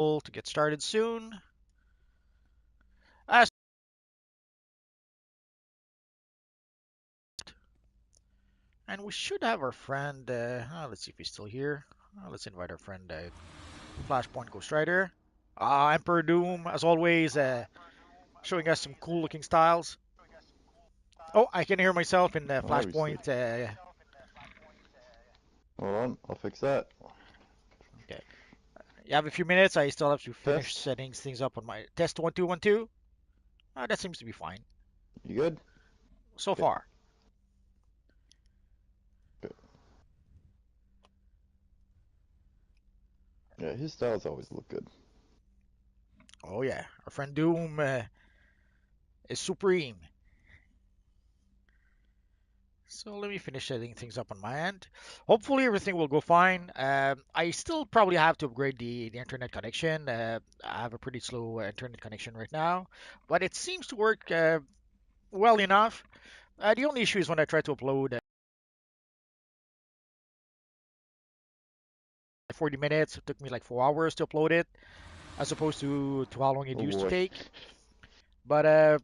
to get started soon. Uh, and we should have our friend. Let's see if he's still here. Let's invite our friend Flashpoint Ghost Rider. Emperor Doom, as always, showing us some cool looking styles. Oh, I can hear myself in Obviously. Flashpoint. Hold on, I'll fix that. Okay. You have a few minutes. I still have to finish Test. setting things up on my test 1 2 1 2. That seems to be fine You good? so Okay. far. Good. Yeah, his styles always look good. Oh yeah, our friend Doom is supreme. So let me finish setting things up on my end. Hopefully everything will go fine. I still probably have to upgrade the internet connection. I have a pretty slow internet connection right now, but it seems to work well enough. The only issue is when I try to upload 40 minutes. It took me like 4 hours to upload it, as opposed to how long it Oh used to boy. take. But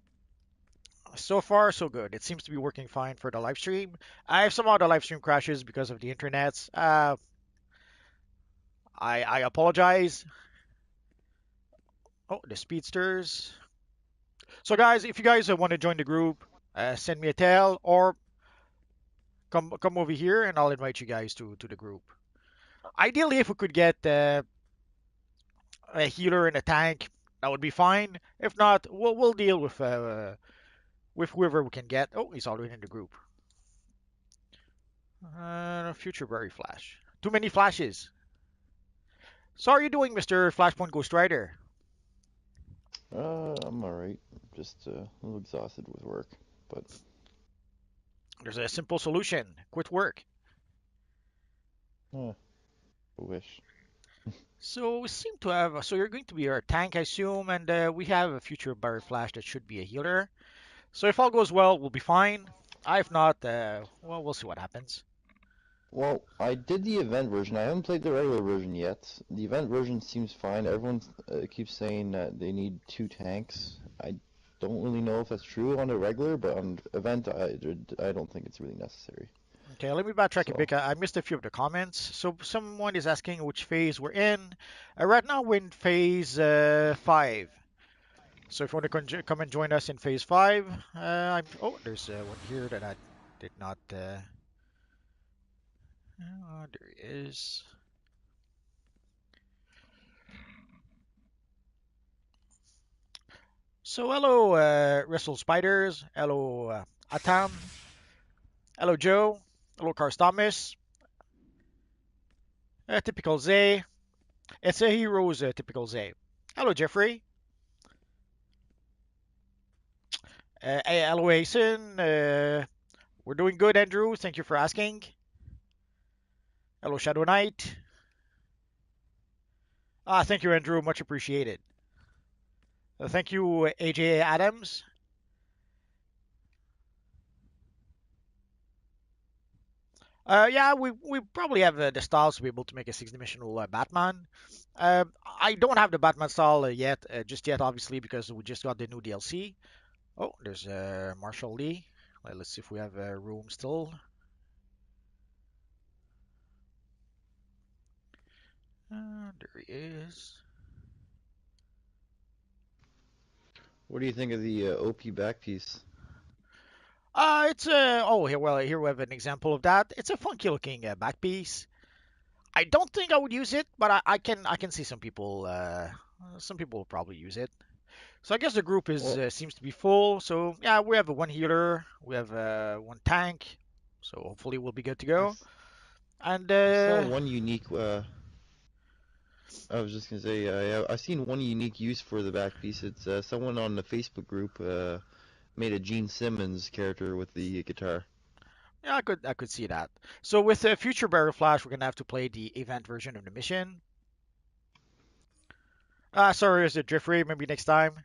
so far, so good. It seems to be working fine for the live stream. If somehow the live stream crashes because of the internet, I apologize. Oh, the speedsters. So guys, if you guys want to join the group, send me a tell or come over here and I'll invite you guys to the group. Ideally, if we could get a healer and a tank, that would be fine. If not, we'll deal with whoever we can get. Oh, he's already in the group. Future Berry Flash. Too many flashes. So how are you doing, Mr. Flashpoint Ghost Rider? I'm alright. Just a little exhausted with work, but There's a simple solution. Quit work. I wish. So we seem to have. So you're going to be our tank, I assume, and we have a future Barry Flash that should be a healer. So if all goes well, we'll be fine. If not, well, we'll see what happens. Well, I did the event version. I haven't played the regular version yet. The event version seems fine. Everyone keeps saying that they need 2 tanks. I don't really know if that's true on the regular, but on event, I don't think it's really necessary. Okay, let me backtrack a So, bit. I missed a few of the comments. So someone is asking which phase we're in. Right now we're in phase 5. So if you want to come and join us in phase 5, oh, there's one here that I did not. There he is. So hello, Wrestle Spiders. Hello, Atam. Hello, Joe. Hello, Cars Thomas. Typical Zay. It's a hero's typical Zay. Hello, Jeffrey. Hello, Asen. We're doing good, Andrew. Thank you for asking. Hello, Shadow Knight. Thank you, Andrew. Much appreciated. Thank you, AJ Adams. Yeah, we probably have the styles to be able to make a six-dimensional Batman. I don't have the Batman style yet, just yet, obviously, because we just got the new DLC. Oh, there's Marshall Lee. Let's see if we have room still. There he is. what do you think of the OP back piece? It's here we have an example of that. It's a funky looking back piece. I don't think I would use it, but I can see some people will probably use it. So I guess the group is Well, seems to be full. So yeah, we have one healer, we have one tank. So hopefully we'll be good to I, go. s- And I saw one unique. I was just gonna say, I've seen one unique use for the back piece. It's someone on the Facebook group made a Gene Simmons character with the guitar. yeah, I could see that. So with future Barrel Flash, we're gonna have to play the event version of the mission. Sorry, is it Jeffrey? Maybe next time.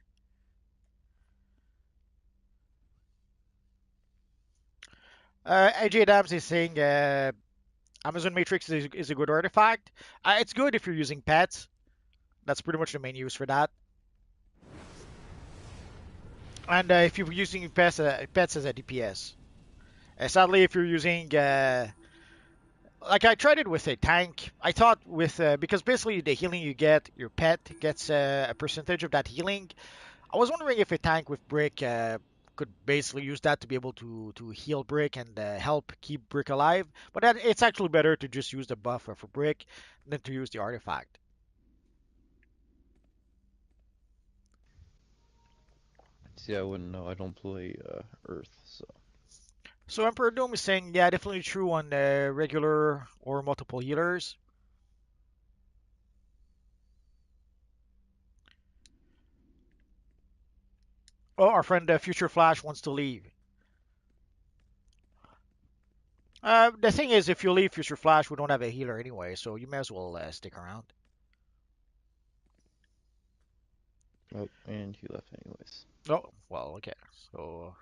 AJ Adams is saying Amazon Matrix is a good artifact. It's good if you're using pets. That's pretty much the main use for that. And if you're using pets as a DPS, sadly, if you're using like I tried it with a tank. I thought with because basically the healing you get, your pet gets a percentage of that healing. I was wondering if a tank with brick could basically use that to be able to heal brick and help keep brick alive. But it's actually better to just use the buff for brick than to use the artifact. See, I wouldn't know. I don't play Earth, so. So Emperor Doom is saying, yeah, definitely true on regular or multiple healers. Oh, our friend Future Flash wants to leave. The thing is, if you leave Future Flash, we don't have a healer anyway, so you may as well stick around. Oh, and he left anyways. Oh, well, okay. So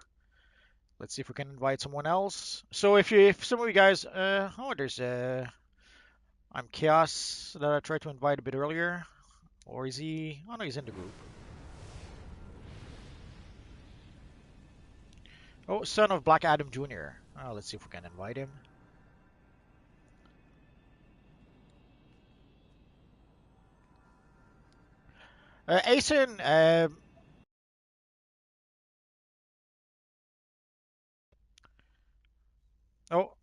let's see if we can invite someone else. So if some of you guys, oh, there's I'm Chaos that I tried to invite a bit earlier, or is he? Oh no, he's in the group. Oh, son of Black Adam Jr. Oh, let's see if we can invite him. Asen, oh,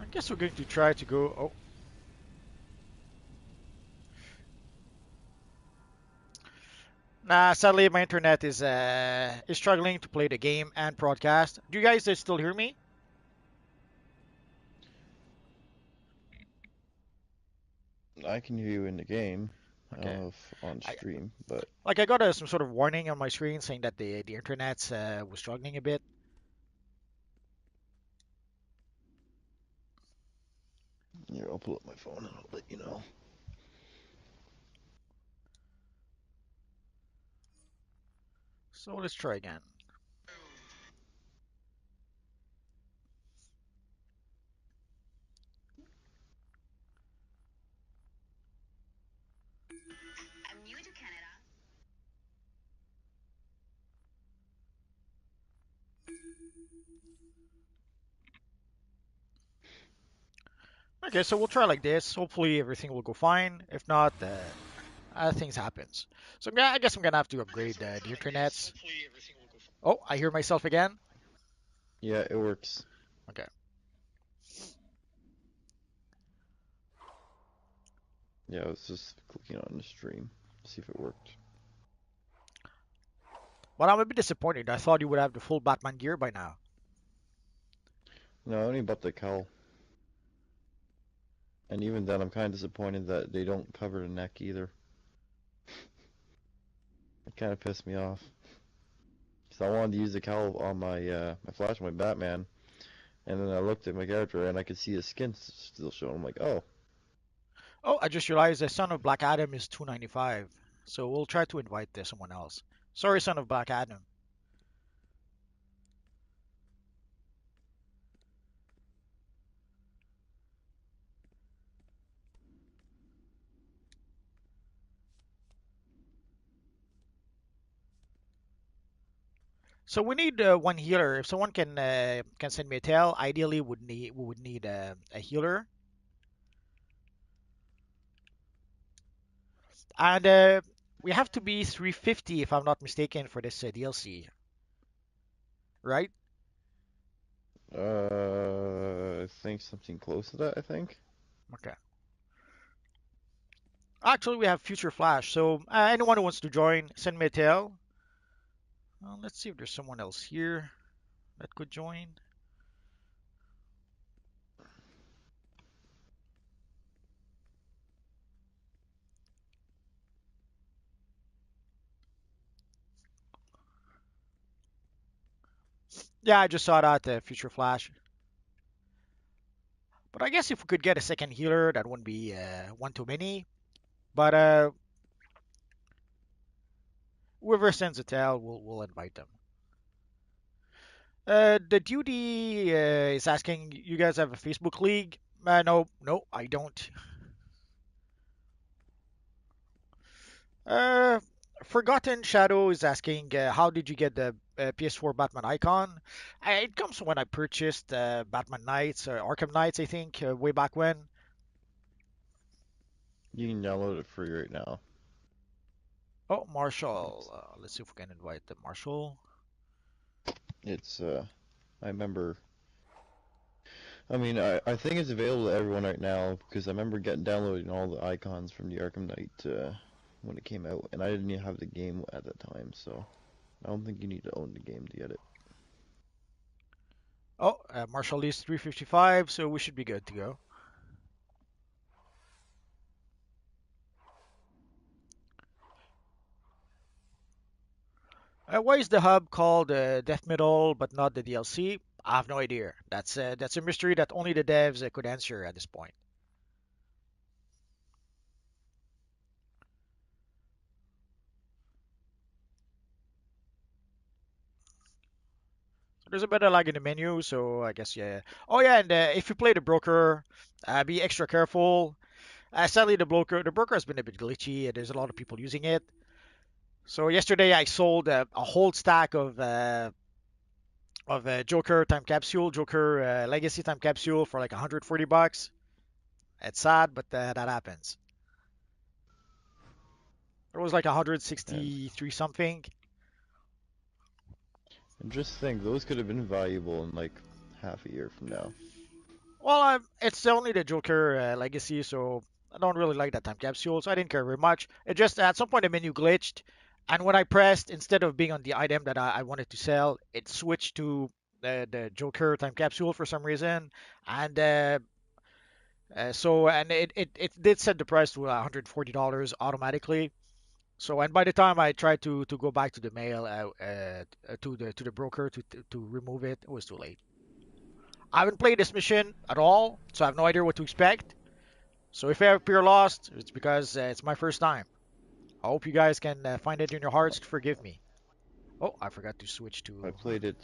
I guess we're going to try to go. Oh, nah, sadly my internet is struggling to play the game and broadcast. Do you guys still hear me? I can hear you in the game. I don't Okay. know if on I stream, but like I got some sort of warning on my screen saying that the internet was struggling a bit. here, I'll pull up my phone and I'll let you know. So let's try again. Okay, so we'll try like this. Hopefully everything will go fine. If not, things happens. So I guess I'm gonna have to upgrade the internets. Oh, I hear myself again. Yeah, it works. Okay. Yeah, I was just clicking on the stream, see if it worked. But I'm a bit disappointed. I thought you would have the full Batman gear by now. No, I only bought the cowl. And even then, I'm kind of disappointed that they don't cover the neck either. It kind of pissed me off. Because I wanted to use the cowl on my Flash, my Batman, and then I looked at my character and I could see his skin still showing. I'm like, oh, Oh, I just realized the Son of Black Adam is 295. So we'll try to invite someone else. Sorry, Son of Black Adam. So we need one healer. If someone can send me a tail, ideally we would need a healer. And we have to be 350 if I'm not mistaken for this DLC, right? I think something close to that, I think. Okay. Actually, we have Future Flash. So anyone who wants to join, send me a tail. Let's see if there's someone else here that could join. Yeah, I just saw that Future Flash. But I guess if we could get a second healer, that wouldn't be one too many. But whoever sends a tail, we'll invite them. The duty is asking you guys have a Facebook league. No, no, I don't. Uh, Forgotten Shadow is asking, how did you get the PS4 Batman icon? It comes when I purchased Batman Knights, Arkham Knights, I think, way back when. You can download it free right now. Oh, Marshall. Let's see if we can invite the Marshall. It's I remember. I mean, I think it's available to everyone right now because I remember getting downloading all the icons from the Arkham Knight when it came out, and I didn't even have the game at that time, so I don't think you need to own the game to get it. Oh, Marshall is 355, so we should be good to go. Why is the hub called Death Metal but not the DLC? I have no idea. That's a mystery that only the devs could answer at this point. So there's a bit of lag in the menu, so I guess yeah. Oh yeah, and if you play the broker, be extra careful. Sadly, the broker has been a bit glitchy. And there's a lot of people using it. So yesterday I sold a whole stack of Joker time capsule, Joker Legacy time capsule for like 140 bucks. It's sad, but that happens. It was like And 163 something. and just think, those could have been valuable in like half a year from now. Well, it's only the Joker Legacy, so I don't really like that time capsule, so I didn't care very much. It just at some point the menu glitched, and when I pressed, instead of being on the item that I wanted to sell, it switched to the Joker time capsule for some reason, and it did set the price to $140 automatically. So and by the time I tried to go back to the mail to the broker to remove it, it was too late. I haven't played this mission at all, so I have no idea what to expect. So if I appear lost, it's because it's my first time. I hope you guys can find it in your hearts to forgive me. Oh, I forgot to switch I to. played it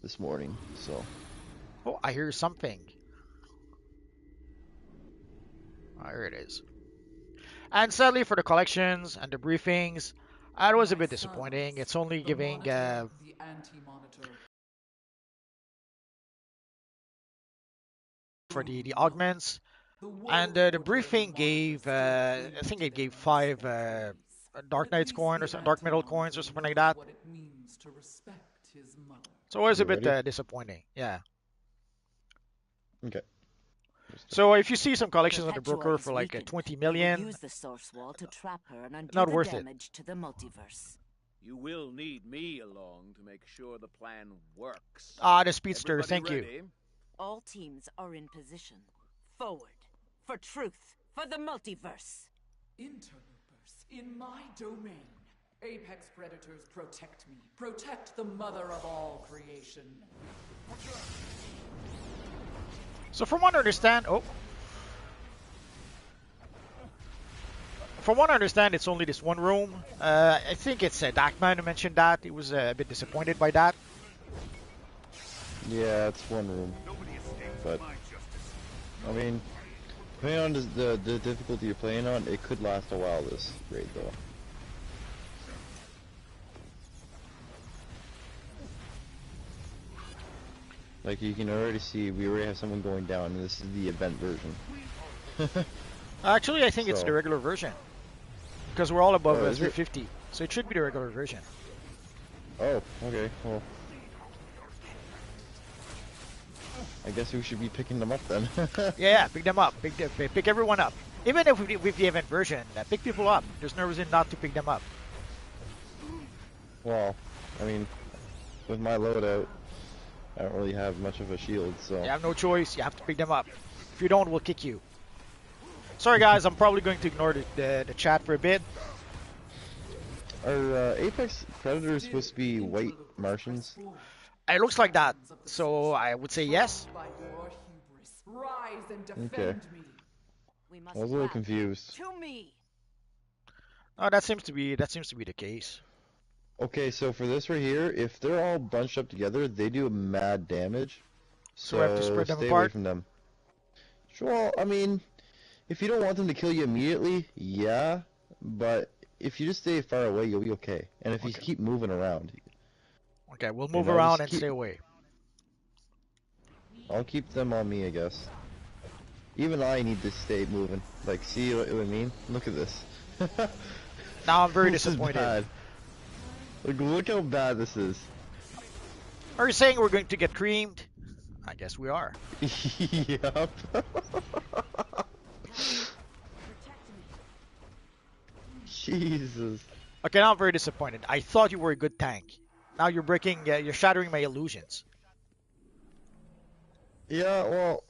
this morning, so Oh, I hear something. Oh, here it is. And sadly for the collections and the briefings, it was a My bit disappointing. sons, It's only the giving monitor, the anti-monitor, for the boom. augments. The And world the order and the briefing gave, monitors still I cling think to it their gave five misspent ways. But Dark at Knights least coins or the some Dark Metal coins anti-monitor or something like knows that. what it means to respect his mother. So it was a you bit ready? disappointing. Yeah. Okay. Just So if you see some collections on the Perpetua broker is for like weakened. 20 We will million, use the source wall to trap her and undo not the worth it. damage to the multiverse. You will need me along to make sure the plan works. Ah, the speedster. Everybody Thank you. ready? All teams are in position. Forward. For truth. For the multiverse. Interlopers in my domain. Apex predators protect me. Protect the mother of all creation. So from what I understand, from what I understand, it's only this one room. I think it's Darkman who mentioned that. He was a bit disappointed by that. yeah, it's one room, but I mean, depending on the difficulty you're playing on, it could last a while. This raid though. Like you can already see, we already have someone going down, and this is the event version. Actually, I think it's the So, regular version because we're all above oh, is it? 350, so it should be the regular version. Oh, okay. Well, I guess we should be picking them up then. Yeah, pick them up. Pick everyone up. Even if with the event version, pick people up. There's no reason not to pick them up. Well, I mean, with my loadout, I don't really have much of a shield, so. You have no choice. You have to pick them up. If you don't, we'll kick you. Sorry, guys. I'm probably going to ignore the chat for a bit. Are Apex Predators supposed to be white Martians? It looks like that. So I would say yes. By your hubris, rise and defend Okay. me. We must I was a little rally. confused. To me. Oh, that seems to be the case. Okay, so for this right here, if they're all bunched up together, they do mad damage. So we have to So spread them stay away apart. from them. Well, I mean, if you don't want them to kill you immediately, yeah, but if you just stay far away, you'll be okay. And if you Okay. keep moving around, Okay, we'll you move know, around just and keep. stay away. I'll keep them on me, I guess. Even I need to stay moving. Like, see what I mean? Look at this. Now I'm very This is disappointed. bad. Like, look how bad this is. Are you saying we're going to get creamed? I guess we are. Yep. Jesus. Okay, now I'm very disappointed. I thought you were a good tank. Now you're shattering my illusions. Yeah, well,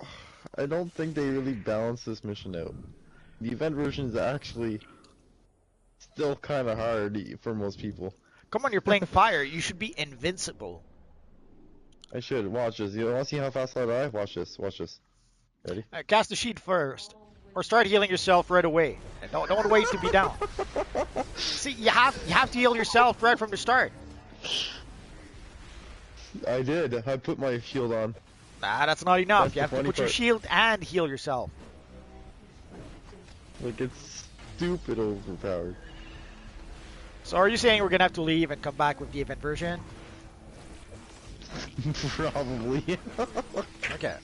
I don't think they really balanced this mission out. The event version is actually still kind of hard for most people. Come on, you're playing fire. You should be invincible. I should watch this. You want to see how fast I die? Watch this. Watch this. Ready? Cast the sheet first, or start healing yourself right away. And don't wait to be down. See, you have to heal yourself right from the start. I did. I put my shield on. Nah, that's not enough. That's You the have to funny put your part. shield and heal yourself. Like, it's stupid overpowered. So are you saying we're gonna have to leave and come back with the event version? Probably. Okay.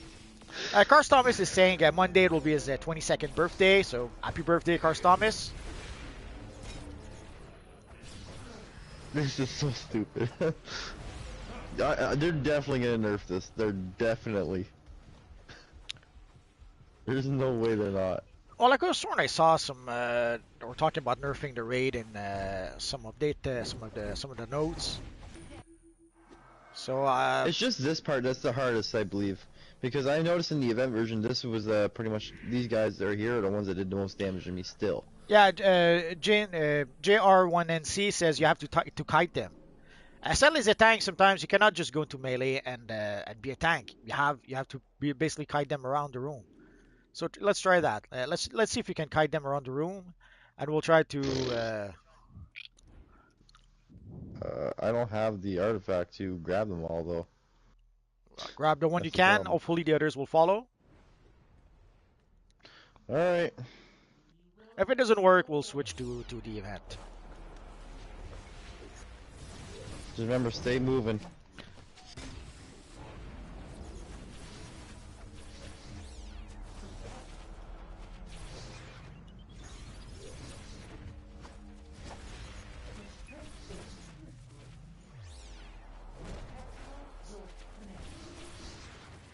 Cars Thomas is saying Monday it will be his 22nd birthday, so happy birthday, Cars Thomas. This is so stupid. They're definitely gonna nerf this. They're definitely. There's no way they're not. Well, I could have sworn I saw some. We're talking about nerfing the raid in some update, some of the nodes. So It's just this part that's the hardest, I believe, because I noticed in the event version this was pretty much these guys that are here are the ones that did the most damage to me still. yeah, JR1NC says you have to kite them. Sadly, as a tank, sometimes you cannot just go into melee and be a tank. You have to basically kite them around the room. So let's try that. Let's see if we can kite them around the room, and we'll try to. I don't have the artifact to grab them all though. Grab the one you That's the can. problem. Hopefully the others will follow. All right. If it doesn't work, we'll switch to the event. Just remember, stay moving.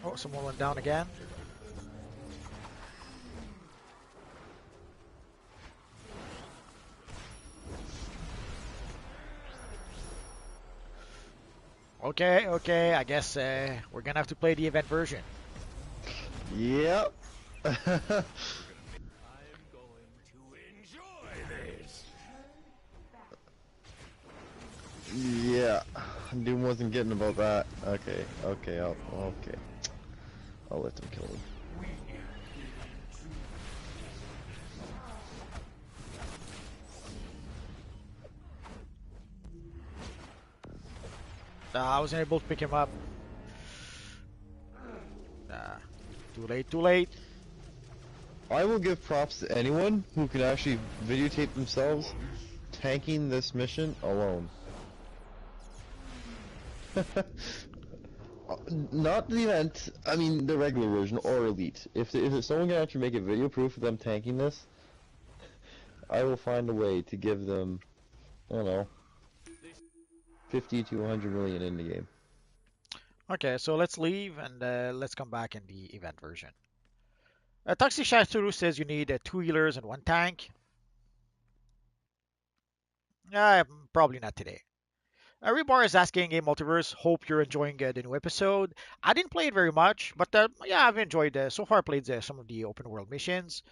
Oh, someone went down again. Okay, okay. I guess we're gonna have to play the event version. Yep. Yeah. Doom wasn't getting about that. Okay. Okay. Okay. I'll let them kill him. I wasn't able to pick him up. Too late, too late. I will give props to anyone who can actually videotape themselves tanking this mission alone. Not the event, I mean the regular version or Elite. If someone can actually make a video proof of them tanking this, I will find a way to give them, I don't know, 50 to 100 million in the game. Okay, so let's leave and let's come back in the event version. Toxic Shasturu says you need 2 healers and 1 tank. Probably not today. Rebar is asking Game Multiverse. Hope you're enjoying the new episode. I didn't play it very much, but yeah, I've enjoyed. So far, played some of the open world missions.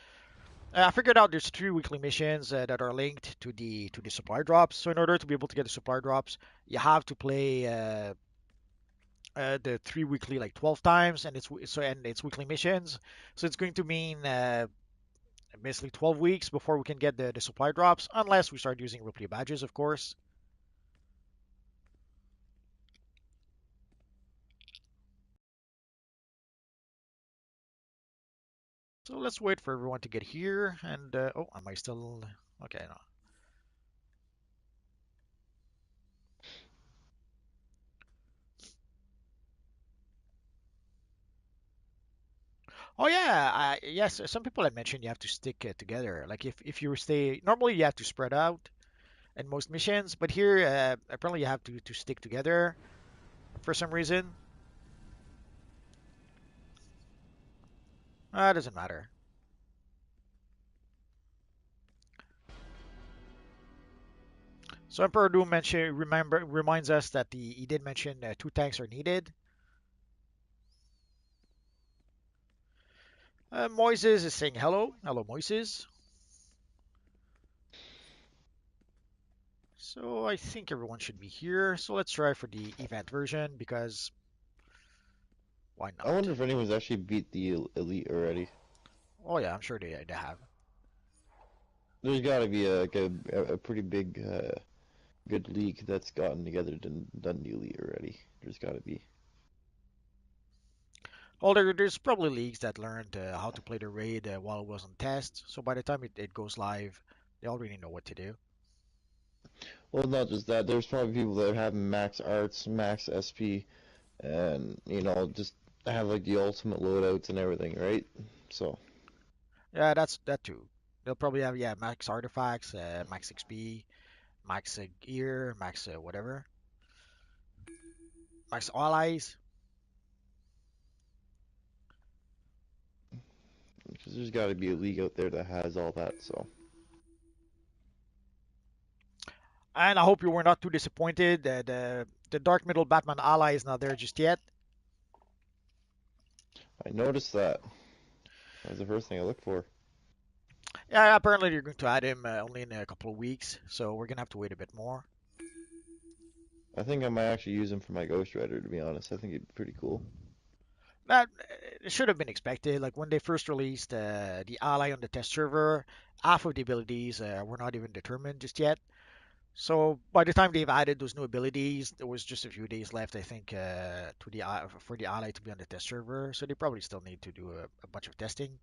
I figured out there's 3 weekly missions that are linked to the supply drops. So in order to be able to get the supply drops, you have to play the 3 weekly like 12 times, and it's weekly missions. So it's going to mean basically 12 weeks before we can get the supply drops, unless we start using replay badges, of course. So let's wait for everyone to get here. And oh, am I still? Okay, no. Oh yeah, yes. Some people had mentioned you have to stick together. Like if you stay, normally you have to spread out in most missions, but here apparently you have to stick together for some reason. It doesn't matter. So Emperor Doom reminds us that he did mention 2 tanks are needed. Moises is saying hello. Hello, Moises. So I think everyone should be here. So let's try for the event version because why I not? wonder if anyone's actually beat the elite already. Oh yeah, I'm sure they have. There's got to be a pretty big good league that's gotten together and done the elite already. There's got to be. Well, there's probably leagues that learned how to play the raid while it was on test. So by the time it goes live, they already know what to do. Well, not just that. There's probably people that have max arts, max SP, and just have like the ultimate loadouts and everything, right? So Yeah, that's that too. They'll probably have yeah max artifacts, max XP, max gear, max whatever, max allies. because there's got to be a league out there that has all that. So And I hope you were not too disappointed that the Dark Middle Batman ally is not there just yet. I noticed that. That was the first thing I looked for. Yeah, apparently you're going to add him only in a couple of weeks, so we're gonna have to wait a bit more. I think I might actually use him for my Ghost Rider, to be honest. I think it'd be pretty cool. That it should have been expected. Like when they first released the ally on the test server, half of the abilities were not even determined just yet. So by the time they've added those new abilities, there was just a few days left, I think, to the for the ally to be on the test server. So they probably still need to do a bunch of testing.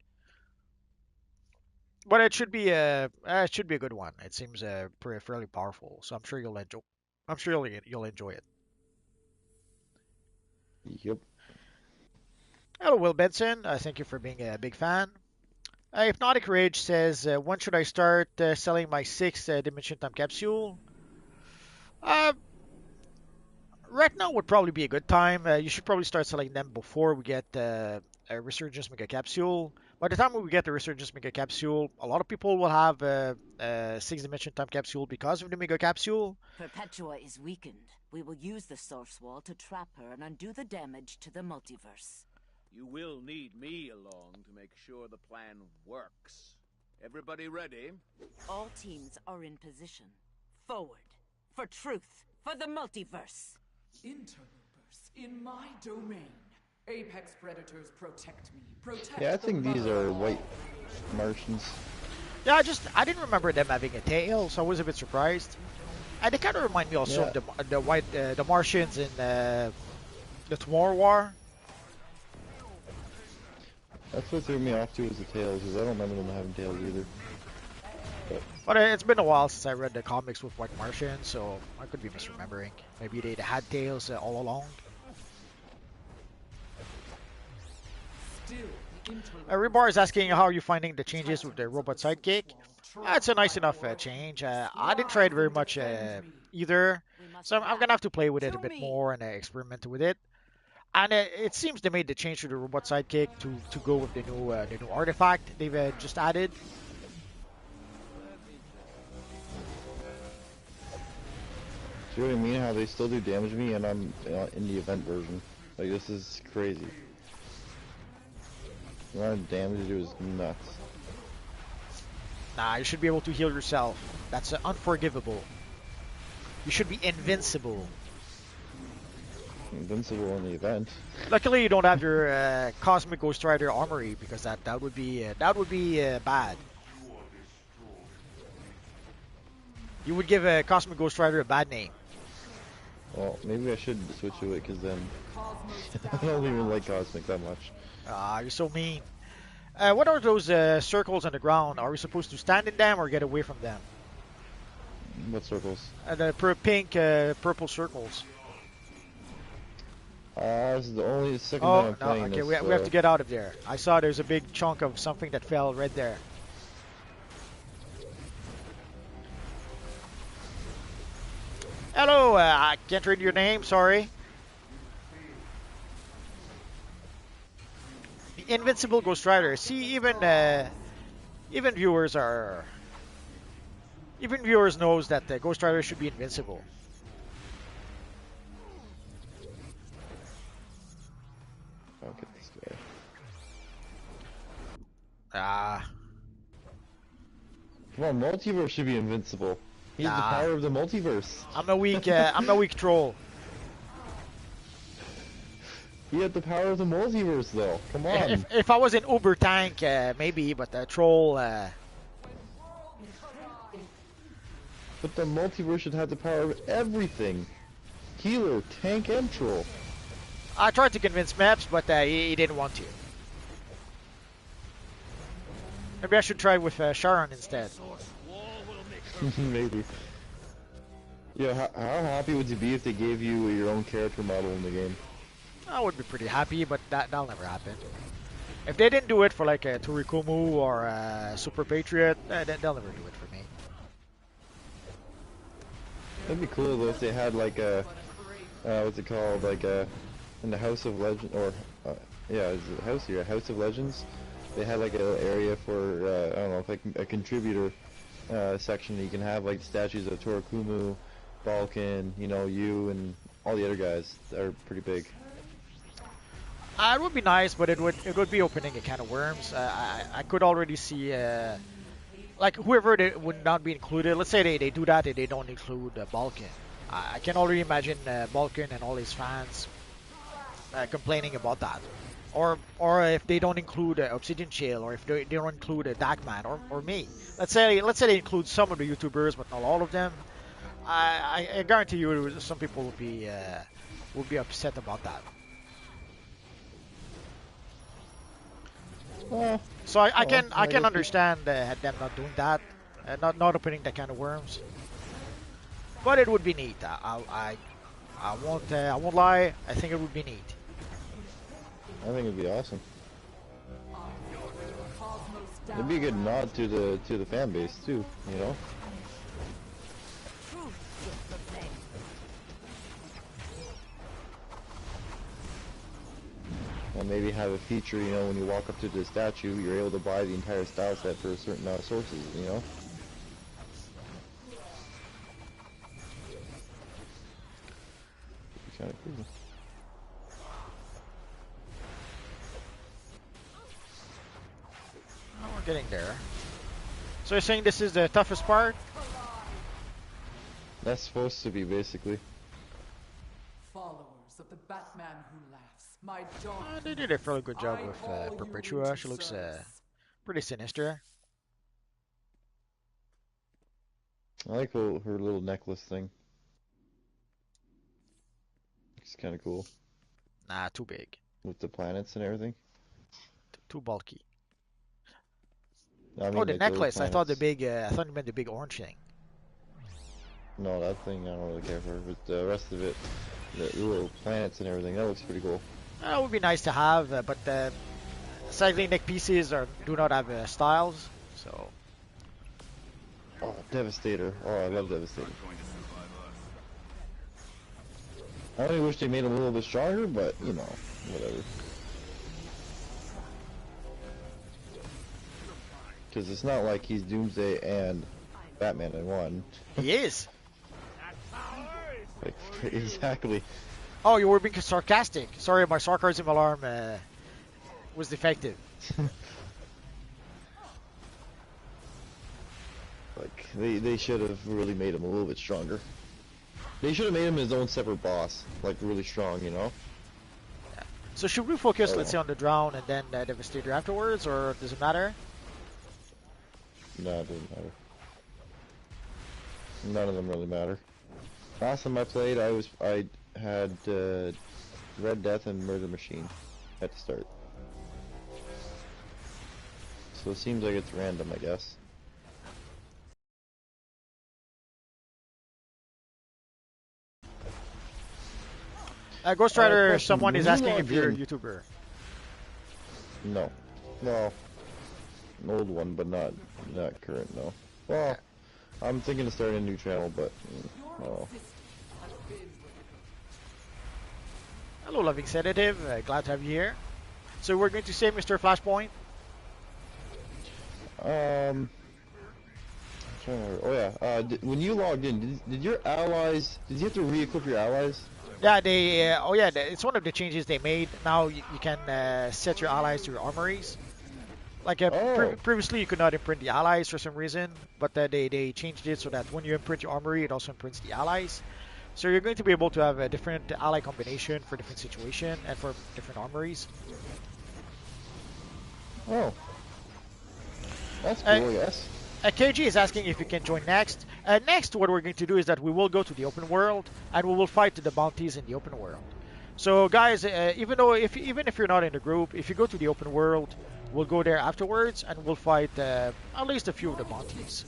But it should be a good one. It seems fairly powerful, so I'm sure you'll enjoy. I'm sure you'll enjoy it. Yep. Hello, Will Benson. Thank you for being a big fan. Hypnotic Rage says, when should I start selling my sixth Dimension Time capsule? Uh, right now would probably be a good time. You should probably start selling them before we get a Resurgence Mega Capsule. By the time we get the Resurgence Mega Capsule, a lot of people will have a 6 Dimension Time Capsule because of the Mega Capsule. Perpetua is weakened. We will use the source wall to trap her and undo the damage to the multiverse. You will need me along to make sure the plan works. Everybody ready? All teams are in position. Forward. For truth. For the multiverse. Internal bursts in my domain. Apex predators protect me. Protect Yeah, I the think these mother are of all white creation. Martians. Yeah, I didn't remember them having a tail, so I was a bit surprised. And they kind of remind me also Yeah. of the Martians in the Tomorrow War. That's what threw me off too, was the tails, because I don't remember them having tails either. But it's been a while since I read the comics with White Martians, so I could be misremembering. Maybe they had tails all along. Still, the internal Rebar is asking how are you finding the changes with the robot sidekick. It's a nice enough change. I didn't try it very much either, so I'm gonna have to play with it a bit more and experiment with it. And it seems they made the change to the robot sidekick to go with the new artifact they've just added. See what I mean? How they still do damage to me and I'm in the event version. Like, this is crazy. The amount of damage they do is nuts. Nah, you should be able to heal yourself. That's unforgivable. You should be invincible. Invincible in the event. Luckily, you don't have your Cosmic Ghost Rider armory because that would be bad. You would give a Cosmic Ghost Rider a bad name. Well, maybe I should switch to it, because then I don't even like Cosmic that much. Ah, you're so mean. What are those circles on the ground? Are we supposed to stand in them or get away from them? What circles? The pink, purple circles. This is the only second time Oh, I'm no, playing okay, this. we have to get out of there. I saw there's a big chunk of something that fell right there. Hello, I can't read your name, sorry. The Invincible Ghost Rider. See, even viewers are... Even viewers knows that the Ghost Rider should be invincible. I'll get this guy. Ah, Come on, Multiverse should be invincible. He has the Nah. power of the multiverse. I'm a weak troll. He had the power of the multiverse, though. Come on. If I was an Uber tank, maybe, but a troll, But the multiverse should have the power of everything. Healer, tank, and troll. I tried to convince Maps, but he didn't want to. Maybe I should try with Sharon instead. Maybe. Yeah, how happy would you be if they gave you your own character model in the game? I would be pretty happy, but that'll never happen. If they didn't do it for like a Turikumu or a Super Patriot, then they'll never do it for me. That'd be cool though if they had like a, what's it called, like a, in the House of Legend, or, yeah, is it House here? House of Legends? They had like a area for, I don't know, like a contributor section. You can have like statues of Torikumu, Balkan, you know, you and all the other guys that are pretty big. It would be nice, but it would be opening a can of worms. I could already see like whoever they would not be included. Let's say they do that and they don't include Balkan. I can already imagine Balkan and all his fans complaining about that. Or if they don't include Obsidian Chill, or if they don't include Darkman or me. Let's say they include some of the YouTubers, but not all of them. I guarantee you some people would be upset about that. Well, So I can I guess understand them not doing that, not opening that kind of worms. But it would be neat. I won't lie. I think it would be neat. I think it'd be awesome. It'd be a good nod to the fan base too, you know. Truth is the thing. And maybe have a feature, you know, when you walk up to the statue, you're able to buy the entire style set for a certain amount of sources, you know. Kind of cool. Oh, we're getting there. So you're saying this is the toughest part? That's supposed to be basically. Followers of the Batman who laughs, my dog. They did a fairly good job with Perpetua. She looks pretty sinister. I like her little necklace thing. It's kind of cool Nah, too big, with the planets and everything. too bulky. I mean, Oh, the like little necklace. I thought the planets. big. I thought you meant the big orange thing. No, that thing I don't really care for, but the rest of it, the little planets and everything, that looks pretty cool. It would be nice to have, but sadly neck pieces do not have styles. So Oh, Devastator. Oh, I love Devastator. I only wish they made him a little bit stronger, but, you know, whatever. Because it's not like he's Doomsday and Batman in one. he is. Like, exactly. Oh, you were being sarcastic. Sorry, my sarcasm alarm was defective. Like, they should have really made him a little bit stronger. They should have made him his own separate boss, like really strong, you know? So should we focus, Oh. let's say, on the Drown and then Devastator afterwards, or does it matter? No, it doesn't matter. None of them really matter. Last time I played, I had Red Death and Murder Machine at the start. So it seems like it's random, I guess. Ghost Rider, Question, someone is when you asking if logged you're a in- YouTuber. No. Well, an old one, but not current, no. Well, I'm thinking of starting a new channel, but oh. Hello, Loving Sedative. Glad to have you here. So we're going to say Mr. Flashpoint. I'm trying to remember. Oh yeah. When you logged in, did your allies? Did you have to re-equip your allies? Yeah, they. It's one of the changes they made. Now you can set your allies to your armories. Like Oh. previously, you could not imprint the allies for some reason, but they changed it so that when you imprint your armory, it also imprints the allies. So you're going to be able to have a different ally combination for different situation and for different armories. Oh. That's cool, I guess. KG is asking if you can join next. Next, what we're going to do is that we will go to the open world and we will fight the bounties in the open world. So, guys, even if you're not in the group, if you go to the open world, we'll go there afterwards and we'll fight at least a few of the bounties.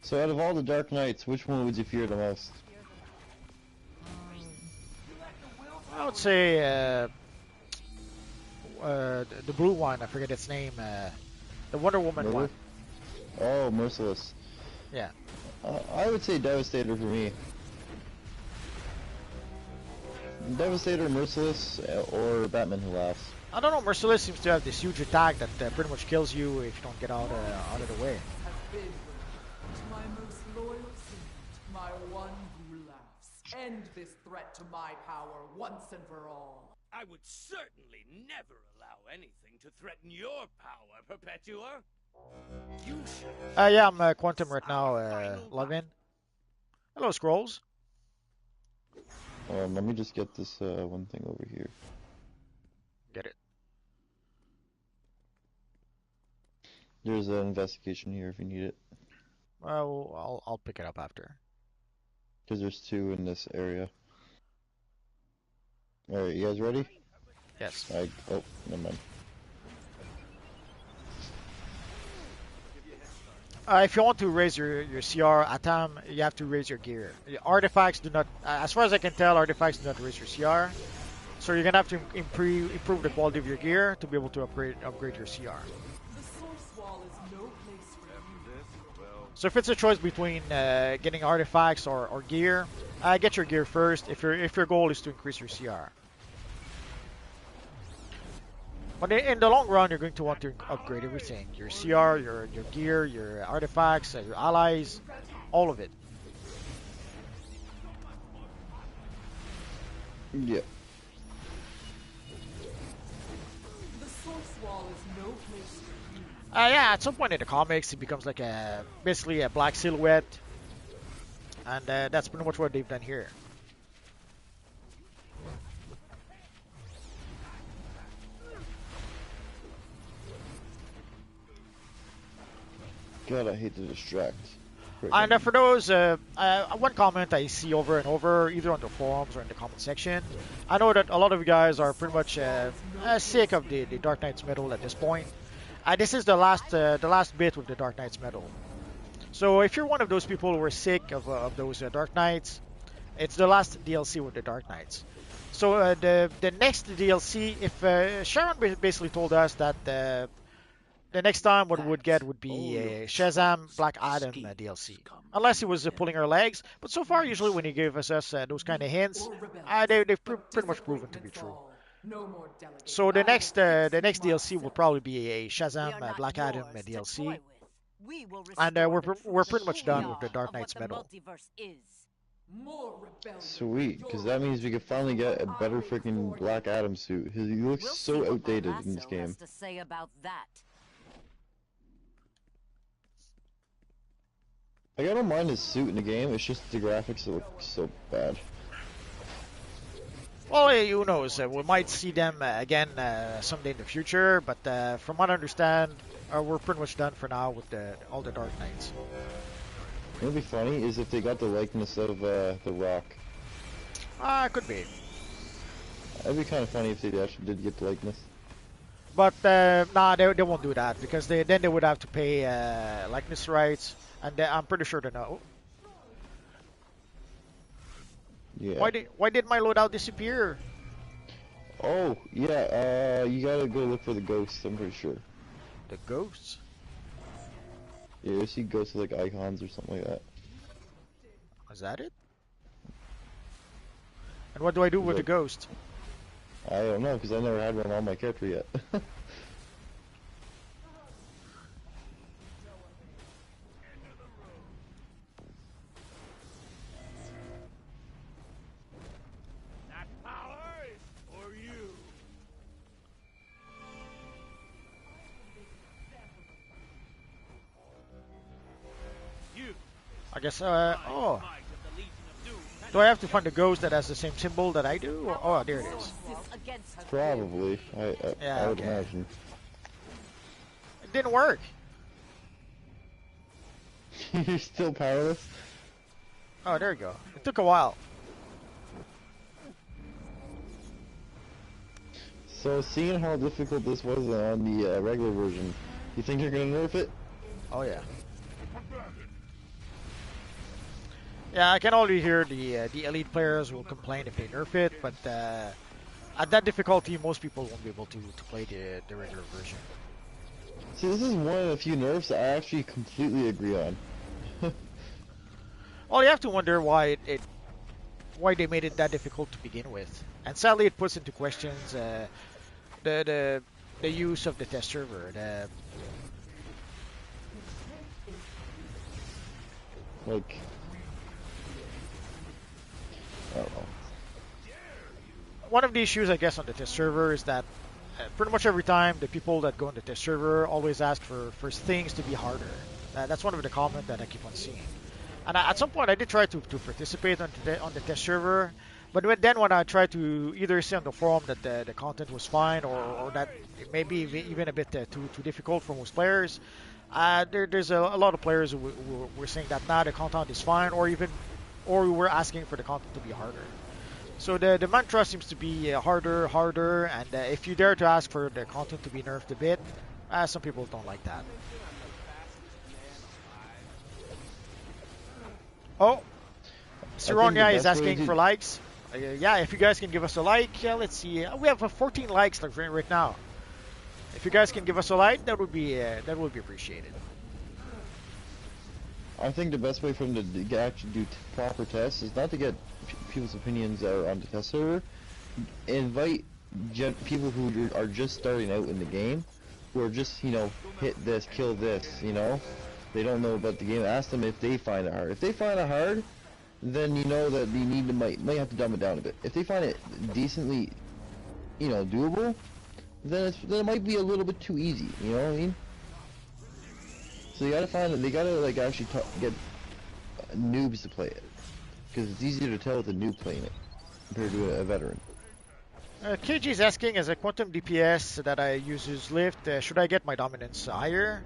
So out of all the Dark Knights, which one would you fear the most? I would say the blue one. I forget its name. The Wonder Woman one. Oh, Merciless. Yeah. I would say Devastator for me. Devastator, Merciless, or Batman Who Laughs. I don't know. Merciless seems to have this huge attack that pretty much kills you if you don't get out of the way. My most loyal servant, my one who laughs. End this threat to my power once and for all. I would certainly never allow anything to threaten your power, Perpetua. You should. Yeah, I'm Quantum right now, Levin. Hello, Scrolls. Let me just get this one thing over here. Get it. There's an investigation here if you need it. Well, I'll pick it up after. Because there's two in this area. Alright, you guys ready? Yes. Oh, never mind. If you want to raise your CR Atam, you have to raise your gear. Artifacts do not, as far as I can tell, artifacts do not raise your CR. So you're gonna have to improve the quality of your gear to be able to upgrade your CR. The source wall is no place for you. So if it's a choice between getting artifacts or gear, get your gear first. If your goal is to increase your CR. But in the long run, you're going to want to upgrade everything. Your CR, your gear, your artifacts, your allies, all of it. Yeah. The source wall is no place for you. Yeah, at some point in the comics, it becomes like basically a black silhouette. And that's pretty much what they've done here. God, I hate to distract. And for those, one comment I see over and over, either on the forums or in the comment section, I know that a lot of you guys are pretty much sick of the Dark Knight's medal at this point. This is the last bit with the Dark Knight's medal. So if you're one of those people who are sick of those Dark Knights, it's the last DLC with the Dark Knights. So the next DLC, if Sharon basically told us that the next time what we would get would be a Shazam Black Adam DLC. Unless he was pulling our legs. But so far, usually when he gave us those kind of hints, they've pretty much proven to be true. So the next DLC will probably be a Shazam Black Adam DLC. And we're pretty much done with the Dark Knight's medal. Sweet, because that means we can finally get a better freaking Black Adam suit. He looks so outdated in this game. Like, I don't mind his suit in the game, it's just the graphics that look so bad. Well, who knows? We might see them again someday in the future, but from what I understand, we're pretty much done for now with all the Dark Knights. What would be funny is if they got the likeness of The Rock. Could be. That'd be kind of funny if they actually did get the likeness. But nah, they won't do that because then they would have to pay likeness rights, and I'm pretty sure they know. Yeah. Why did my loadout disappear? Oh, yeah, you gotta go look for the ghosts, I'm pretty sure. The ghosts? Yeah, you see ghosts with like icons or something like that. Is that it? And what do I do with the ghost? I don't know, because I never had one on my character yet. That power is for you. You. I guess, oh. Do I have to find a ghost that has the same symbol that I do? Oh, there it is. Probably. I would imagine. It didn't work. You're still powerless? Oh, there you go. It took a while. So, seeing how difficult this was on the regular version, you think you're gonna nerf it? Oh, yeah. Yeah, I can already hear the elite players will complain if they nerf it, but at that difficulty, most people won't be able to play the regular version. See, this is one of the few nerfs I actually completely agree on. Well, you have to wonder why why they made it that difficult to begin with, and sadly, it puts into questions the use of the test server. Like, I don't know. One of the issues, I guess, on the test server is that pretty much every time the people that go on the test server always ask for things to be harder. That's one of the comments that I keep on seeing. And at some point, I did try to participate on the test server, but then when I tried to either say on the forum that the content was fine or that it may be even a bit too difficult for most players, there's a lot of players who were saying that the content is fine, or we were asking for the content to be harder. So the mantra seems to be harder, and if you dare to ask for the content to be nerfed a bit, some people don't like that. Oh, Sironia is asking for likes. Yeah, if you guys can give us a like, let's see. We have 14 likes right now. If you guys can give us a like, that would be appreciated. I think the best way for them to actually do proper tests is not to get people's opinions on the test server. Invite people who are just starting out in the game, who are just, hit this, kill this, They don't know about the game. Ask them if they find it hard. If they find it hard, then you know that they might have to dumb it down a bit. If they find it decently, doable, then it might be a little bit too easy. You know what I mean? So you gotta find that they gotta actually get noobs to play it, because it's easier to tell with a noob playing it compared to a veteran. KG is asking, as a quantum DPS that I use lift, should I get my dominance higher?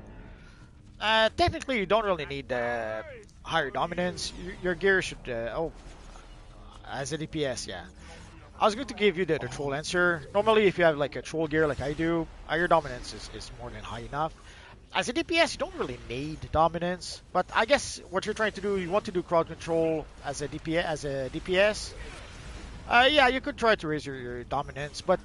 Technically, you don't really need higher dominance. Your gear should... as a DPS, yeah. I was going to give you the troll answer. Normally, if you have like a troll gear like I do, your dominance is more than high enough. As a DPS, you don't really need dominance. But I guess what you're trying to do, you want to do crowd control as a DPS. Yeah, you could try to raise your dominance, but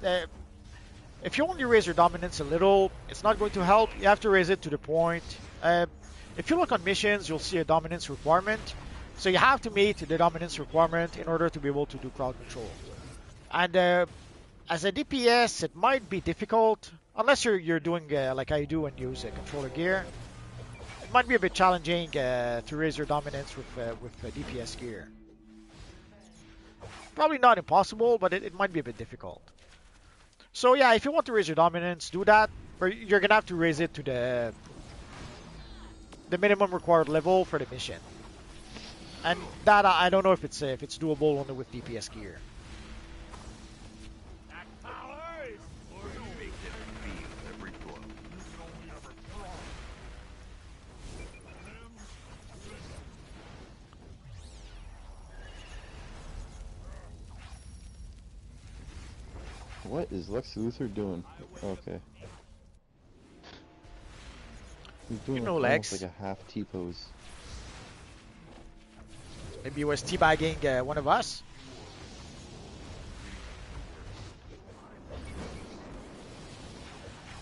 if you only raise your dominance a little, it's not going to help. You have to raise it to the point. If you look on missions, you'll see a dominance requirement. So you have to meet the dominance requirement in order to be able to do crowd control. And as a DPS, it might be difficult, unless you're doing like I do and use a controller gear. It might be a bit challenging to raise your dominance with DPS gear. Probably not impossible, but it might be a bit difficult. So yeah, if you want to raise your dominance, do that. But you're gonna have to raise it to the minimum required level for the mission. And that I don't know if it's doable only with DPS gear. What is Lex Luthor doing? Okay. He's doing You know almost Lex. like a half T-pose. Maybe he was teabagging one of us.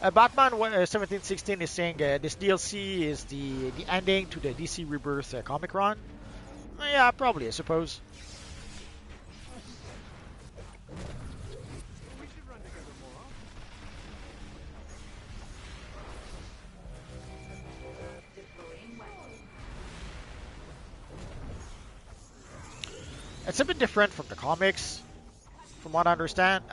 Batman 1716 is saying this DLC is the ending to the DC Rebirth comic run. Yeah, probably, I suppose. It's a bit different from the comics, from what I understand.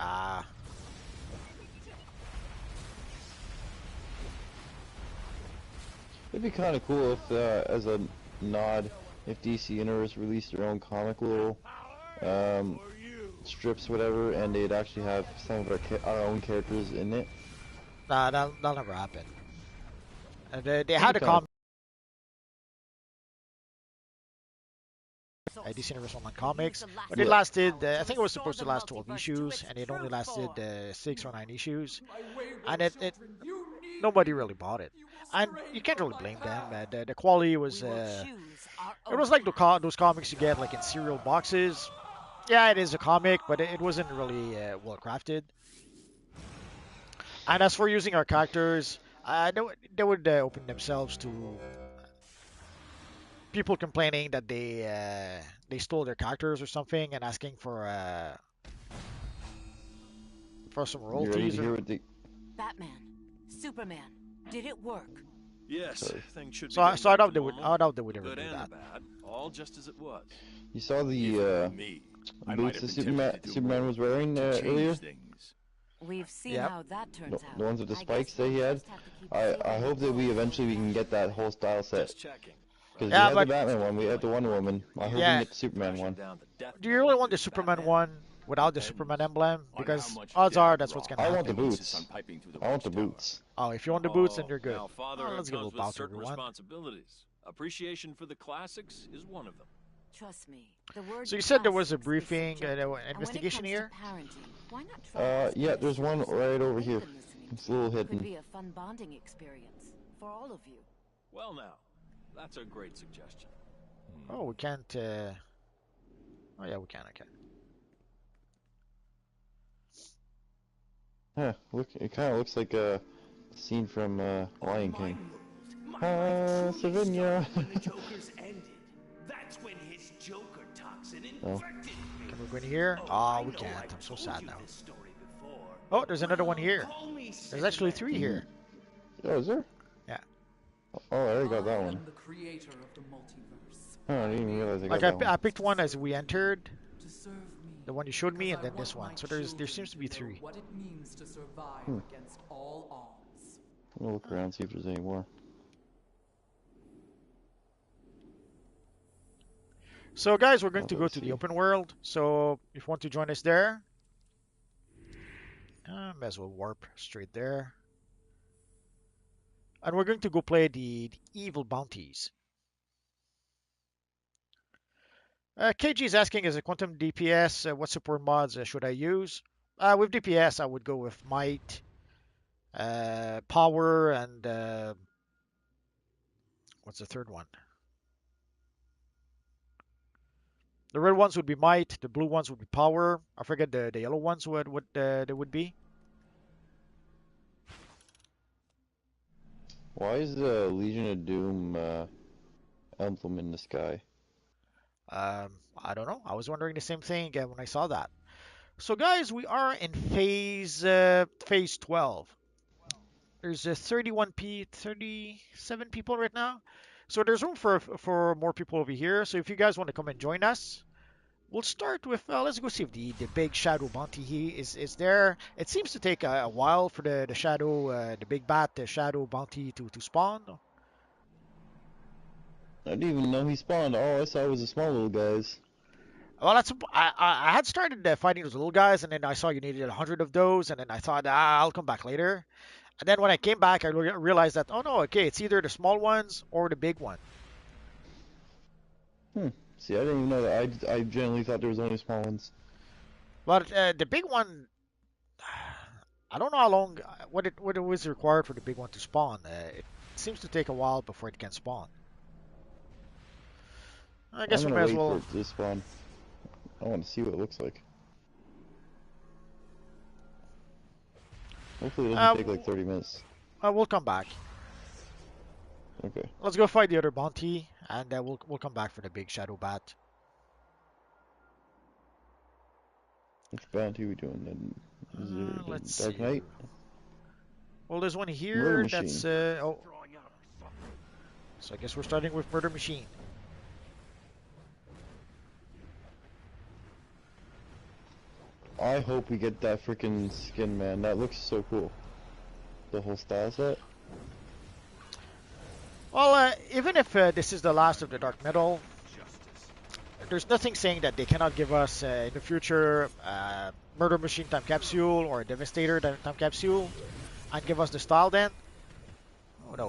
It'd be kind of cool if, as a nod, if DC Universe released their own comic little strips, whatever, and they'd actually have some of our own characters in it. Nah, that'll never happen. They That'd had be a kinda comic. DC Universe Online Comics, but it Yeah. lasted, I think it was supposed to last 12 issues, and it only lasted 6 or 9 issues, My wayward and it children, you need nobody me. really bought it. You will And stray you can't from really my blame them. path. The quality was, We will it choose our was own like path. those comics you get like in cereal boxes. Yeah, it is a comic, but it wasn't really well crafted. And as for using our characters, they would open themselves to people complaining that they stole their characters or something and asking for some You ready to royalties hear or what the... Batman, Superman, did it work? Yes, Sorry. things should be so I getting back doubt to they would normal. I doubt they would ever Good do and that. the bad, all just as it was. You saw If it were the me, I might boots have that been tempted to do Superman more was wearing to change earlier? things. We've seen Yep. how that turns out. The ones with the I guess spikes that we'll he had? just have to keep saving I hope that we the eventually we can get that whole style set. Just checking. Because Yeah, we had but- the Batman one, we had the Wonder Woman. I hope we Yeah. can get the Superman one. Do you really want the Superman one without the Superman emblem? Because odds are that's what's gonna I happen. want the boots. I want the boots. Oh, if you want the boots, then you're good. Now, Father, Oh, let's give a comes little bow with to certain everyone. responsibilities. Appreciation for the classics is one of them. Trust me. The word So you said there was a classics is briefing, subjective. And when it investigation comes here? to parenting, why not try asking Yeah, the there's one seriously right over they've here. been listening It's a to. little Could hidden. be a fun bonding experience for all of you. Well, now, that's a great suggestion. Oh, we can't. Oh yeah, we can. Okay. Huh, look, it kind of looks like a scene from Lion King. Savannah. When the Joker's ended. That's when his Joker toxin infected me. Can we go in here? Oh, Oh, I we know can't. I've I'm so told sad you now. this story before. Oh, there's another one here. Call me There's actually Superman. 3 here. Oh, is there? Yeah. Oh, I already got that I one. am the creator of the multiverse. Oh, I didn't even realize I got Like that one. I picked one as we entered, To serve me. the one you showed me, because and then I this want one. my So there children seems to be know 3. What it means to survive against all odds. I'm gonna look around, see if there's any more. So guys, we're going to go let's to the see. open world. So if you want to join us there, may as well warp straight there. And we're going to go play the evil bounties. KG is asking, as a quantum DPS, what support mods should I use? With DPS, I would go with might, power, and what's the third one? The red ones would be might, the blue ones would be power. I forget the yellow ones what they would be. Why is the Legion of Doom emblem in the sky? I don't know. I was wondering the same thing when I saw that. So guys, we are in phase 12. There's 37 people right now. So there's room for more people over here. So if you guys want to come and join us, we'll start with let's go see if the big shadow bounty is there. It seems to take a while for the shadow the big bat the shadow bounty to spawn. I didn't even know he spawned. All I saw was the small little guys. Well, I had started fighting those little guys, and then I saw you needed 100 of those, and then I thought, I'll come back later. And then when I came back, I realized that, oh no, okay, it's either the small ones or the big one. See, I didn't even know that. I generally thought there was only small ones. But the big one, I don't know how long, what it was required for the big one to spawn. It seems to take a while before it can spawn. I I'm guess we gonna may as wait for well. it to spawn. I want to see what it looks like. Hopefully it doesn't Uh, take like 30 minutes. we'll come back. Okay. Let's go fight the other bounty, and we'll come back for the big shadow bat. Which bounty are we doing then? Is there Let's the Dark see. Knight? Well, there's one Murder here Machine. that's oh. So I guess we're starting with Murder Machine. I hope we get that freaking skin, man. That looks so cool. The whole style set. Well, even if this is the last of the Dark Metal, there's nothing saying that they cannot give us in the future Murder Machine time capsule or Devastator time capsule and give us the style then. Oh, that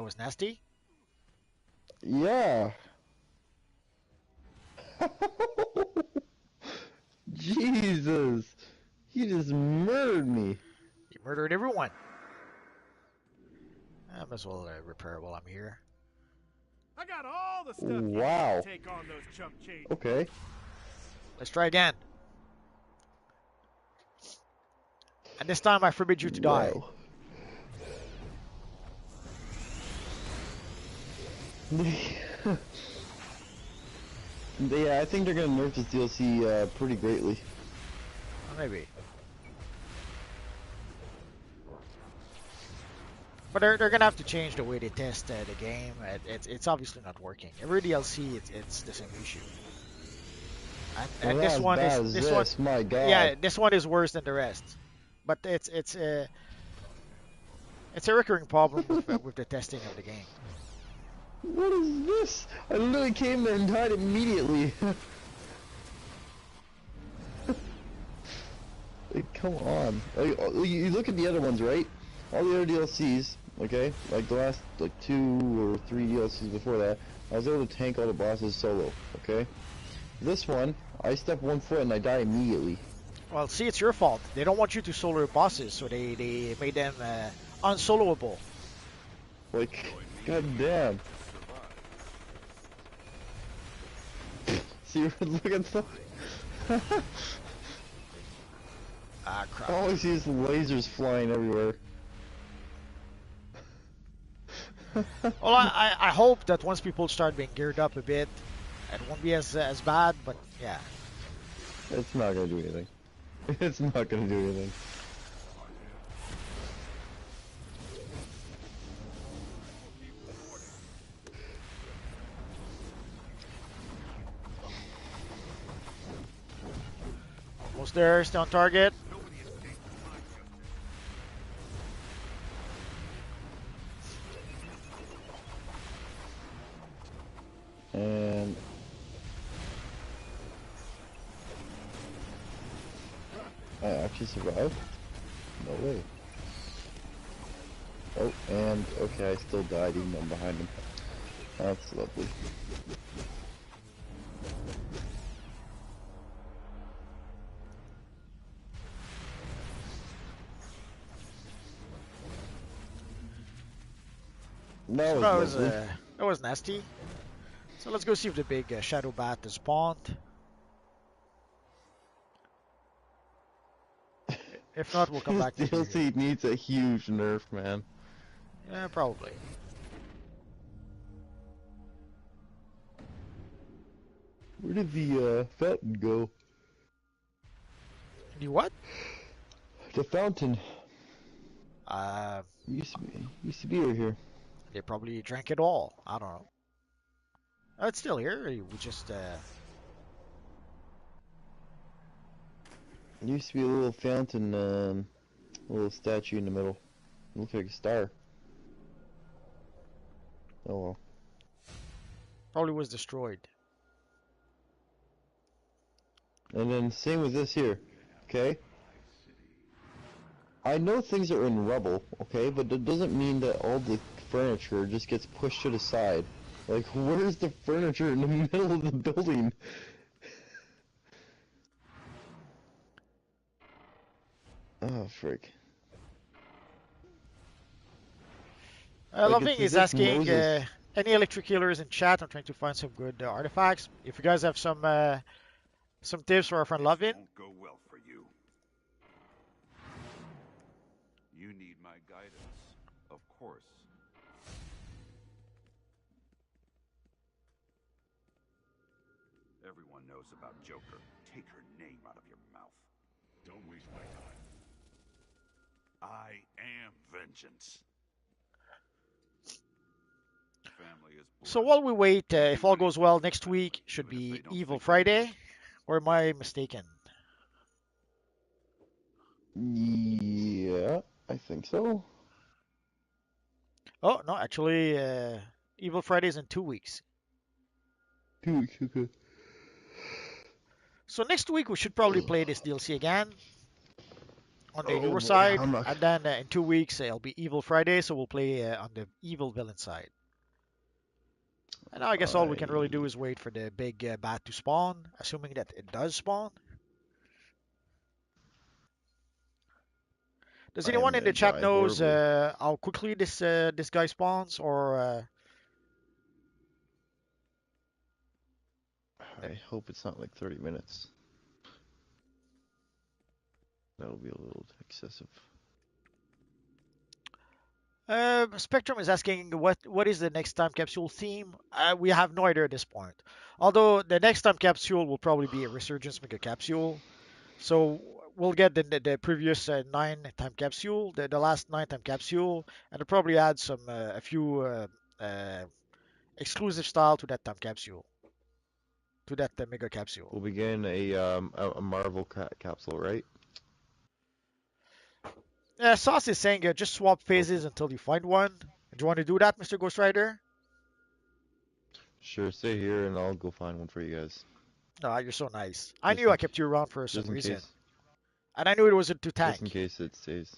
was nasty. Yeah. Jesus. He just murdered me. He murdered everyone. I might as well repair while I'm here. I got all the stuff you Wow. need to take on those chump changes. Okay. Let's try again. And this time I forbid you to die. Wow. Yeah, I think they're gonna nerf this DLC pretty greatly. Maybe. But they're gonna have to change the way they test the game. It's obviously not working. Every DLC it's the same issue. And Well, this not one as bad is as this one. my God. Yeah, this one is worse than the rest. But it's a recurring problem with the testing of the game. What is this? I literally came there and died immediately. Like, come on. Like, you look at the other ones, right? All the other DLCs, okay? Like the last, like 2 or 3 DLCs before that, I was able to tank all the bosses solo, okay? This one, I step 1 foot and I die immediately. Well, see, it's your fault. They don't want you to solo your bosses, so they made them unsoloable. Like, goddamn. See, look at the... Ah, crap. I always use lasers flying everywhere. Well, I hope that once people start being geared up a bit, it won't be as bad, but yeah. It's not gonna do anything. It's not gonna do anything. Almost there, stay on target. And I actually survived? No way. Oh, and okay, I still died even though I'm behind him. That's lovely. That was lovely. That was nasty. So let's go see if the big shadow bat is spawned. If not, we'll come back to This DLC needs a huge nerf, man. Yeah, probably. Where did the fountain go? The what? The fountain Uh, used to be over here. they probably drank it all. I don't know. Oh, it's still here. We just There used to be a little fountain, a little statue in the middle. It looks like a star. Oh well. probably was destroyed. And then same with this here, okay? I know things are in rubble, okay, but that doesn't mean that all the furniture just gets pushed to the side. Like, where's the furniture in the middle of the building? Oh, frick. Like, Loving it's as is if asking Moses. any electric healers in chat. I'm trying to find some good artifacts. If you guys have some tips for our friend Lovin. Won't go well for you. You need my guidance, of course. Everyone knows about Joker. Take her name out of your mouth. Don't waste my time. I am vengeance. Family is So blood. while we wait, if all Everyone goes well, equals next family, week should even if they be don't Evil think they Friday. do. Or am I mistaken? Yeah, I think so. Oh, no, actually, Evil Friday is in 2 weeks. 2 weeks, okay. So next week we should probably play this DLC again on the Oh hero boy, side, I'm not. and then in 2 weeks it'll be Evil Friday, so we'll play on the evil villain side. And now I guess all we can really do is wait for the big bat to spawn, assuming that it does spawn. Does I am anyone in gonna the chat die knows horribly. how quickly this guy spawns, or I hope it's not like 30 minutes. That'll be a little excessive. Spectrum is asking what is the next time capsule theme? We have no idea at this point. Although the next time capsule will probably be a resurgence mega capsule. So we'll get the previous 9 time capsule, the last 9 time capsule, and they'll probably add a few exclusive style to that time capsule, to that mega capsule. We'll begin a Marvel capsule, right? Sauce is saying just swap Okay. phases until you find one. Do you want to do that, Mr. Ghost Rider? Sure, stay here and I'll go find one for you guys. Ah, you're so nice. I Just knew in, I kept you around for some just in reason, case, and I knew it wasn't to just in tank. case it stays.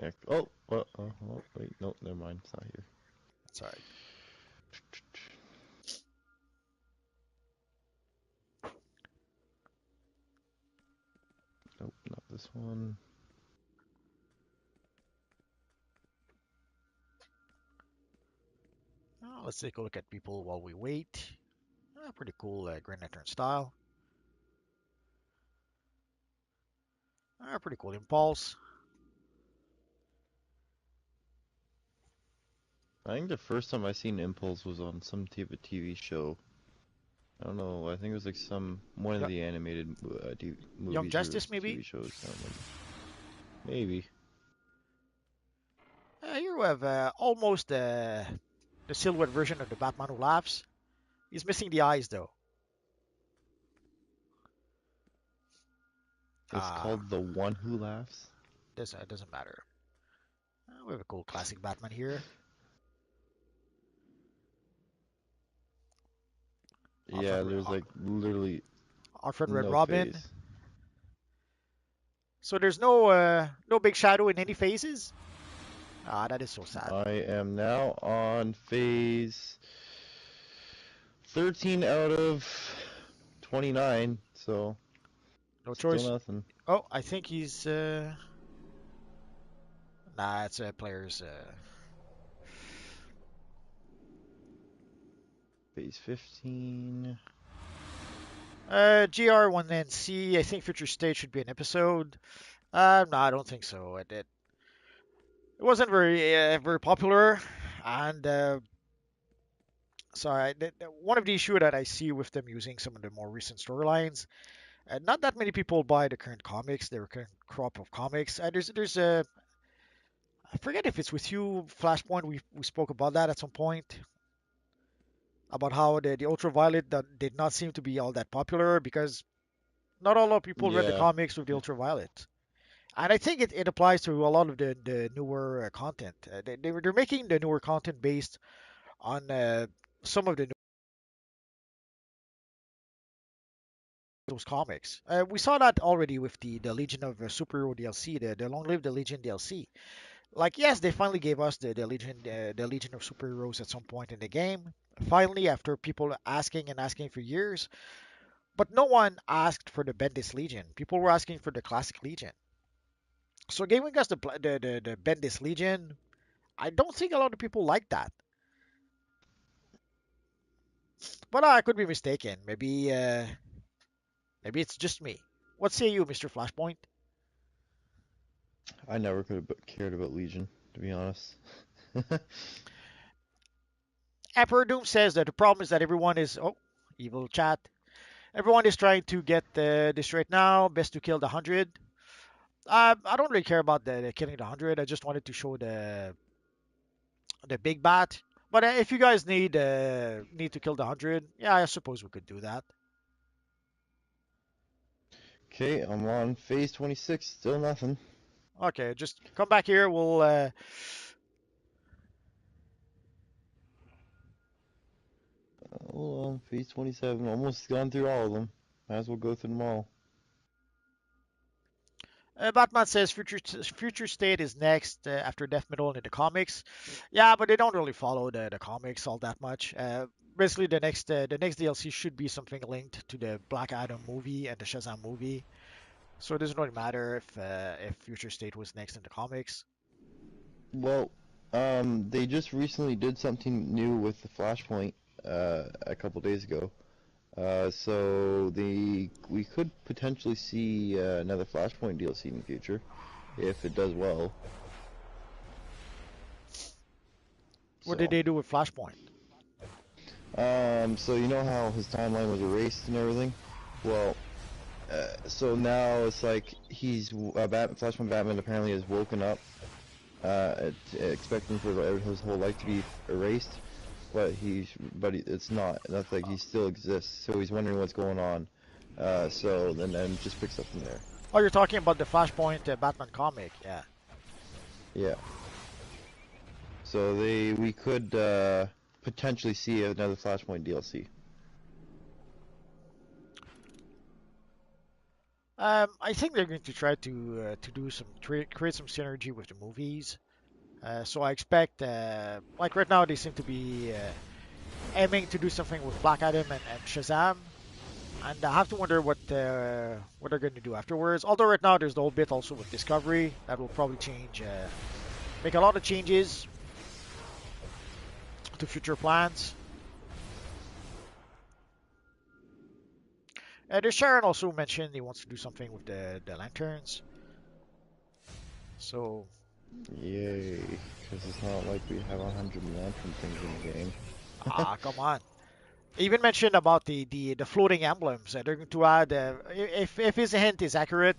Yeah. Oh, well, oh, wait, no, never mind. It's not here. Sorry. Nope, not this one. Let's take a look at people while we wait. Pretty cool Green Lantern style. Pretty cool Impulse. I think the first time I seen Impulse was on some type of TV show. I don't know. I think it was like one of Yo- the animated Young movies or Justice, maybe? TV shows. I don't remember. Maybe. Here we have almost the silhouette version of the Batman who laughs. He's missing the eyes, though. It's called The One Who Laughs. Doesn't matter. We have a cool classic Batman here. Yeah, there's like literally Alfred Red no Robin. face. So there's no big shadow in any phases. That is so sad. I am now on phase 13 out of 29, so No still choice. nothing. Oh, I think he's. Nah, it's a player's. Phase 15. GR1NC. I think Future State should be an episode. No, I don't think so. It wasn't very popular, and so one of the issue that I see with them using some of the more recent storylines, not that many people buy the current comics, their current crop of comics. There's a I forget if it's with you, Flashpoint. We spoke about that at some point about how the Ultraviolet did not seem to be all that popular because not a lot of people read the Yeah. comics with the Ultraviolet. And I think it applies to a lot of the newer content. They're making the newer content based on some of those comics. We saw that already with the Legion of Superhero DLC, the Long Live the Legion DLC. Like, yes, they finally gave us the Legion of Superheroes at some point in the game. Finally, after people asking and asking for years. But no one asked for the Bendis Legion. People were asking for the Classic Legion. So giving us the Bendis Legion, I don't think a lot of people like that. But I could be mistaken. Maybe it's just me. What say you, Mr. Flashpoint? I never could have cared about Legion, to be honest. Emperor Doom says that the problem is that everyone is evil chat. Everyone is trying to get this right now. Best to kill the 100. I don't really care about the killing the 100. I just wanted to show the big bat. But if you guys need to kill the 100, yeah, I suppose we could do that. Okay, I'm on phase 26. Still nothing. Okay, just come back here. We'll Hold on, phase 27. Almost gone through all of them. Might as well go through them all. Batman says Future State is next after Death Metal in the comics. Yeah, but they don't really follow the comics all that much. Basically, the next DLC should be something linked to the Black Adam movie and the Shazam movie. So it doesn't really matter if Future State was next in the comics. Well, they just recently did something new with the Flashpoint a couple days ago. So we could potentially see another Flashpoint DLC in the future if it does well. What did they do with Flashpoint? So you know how his timeline was erased and everything? Well, so now it's like Flashpoint Batman apparently has woken up, expecting for his whole life to be erased, but it's not. That's like he still exists. So he's wondering what's going on. So then it just picks up from there. Oh, you're talking about the Flashpoint Batman comic, yeah. Yeah. So we could potentially see another Flashpoint DLC. I think they're going to try to do create some synergy with the movies. So I expect, like right now, they seem to be aiming to do something with Black Adam and Shazam, and I have to wonder what they're going to do afterwards. Although right now there's the whole bit also with Discovery that will probably make a lot of changes to future plans. There's Sharon also mentioned he wants to do something with the lanterns. So. Yay, because it's not like we have 100 lantern things in the game. Come on. He even mentioned about the floating emblems. They're going to add, if his hint is accurate,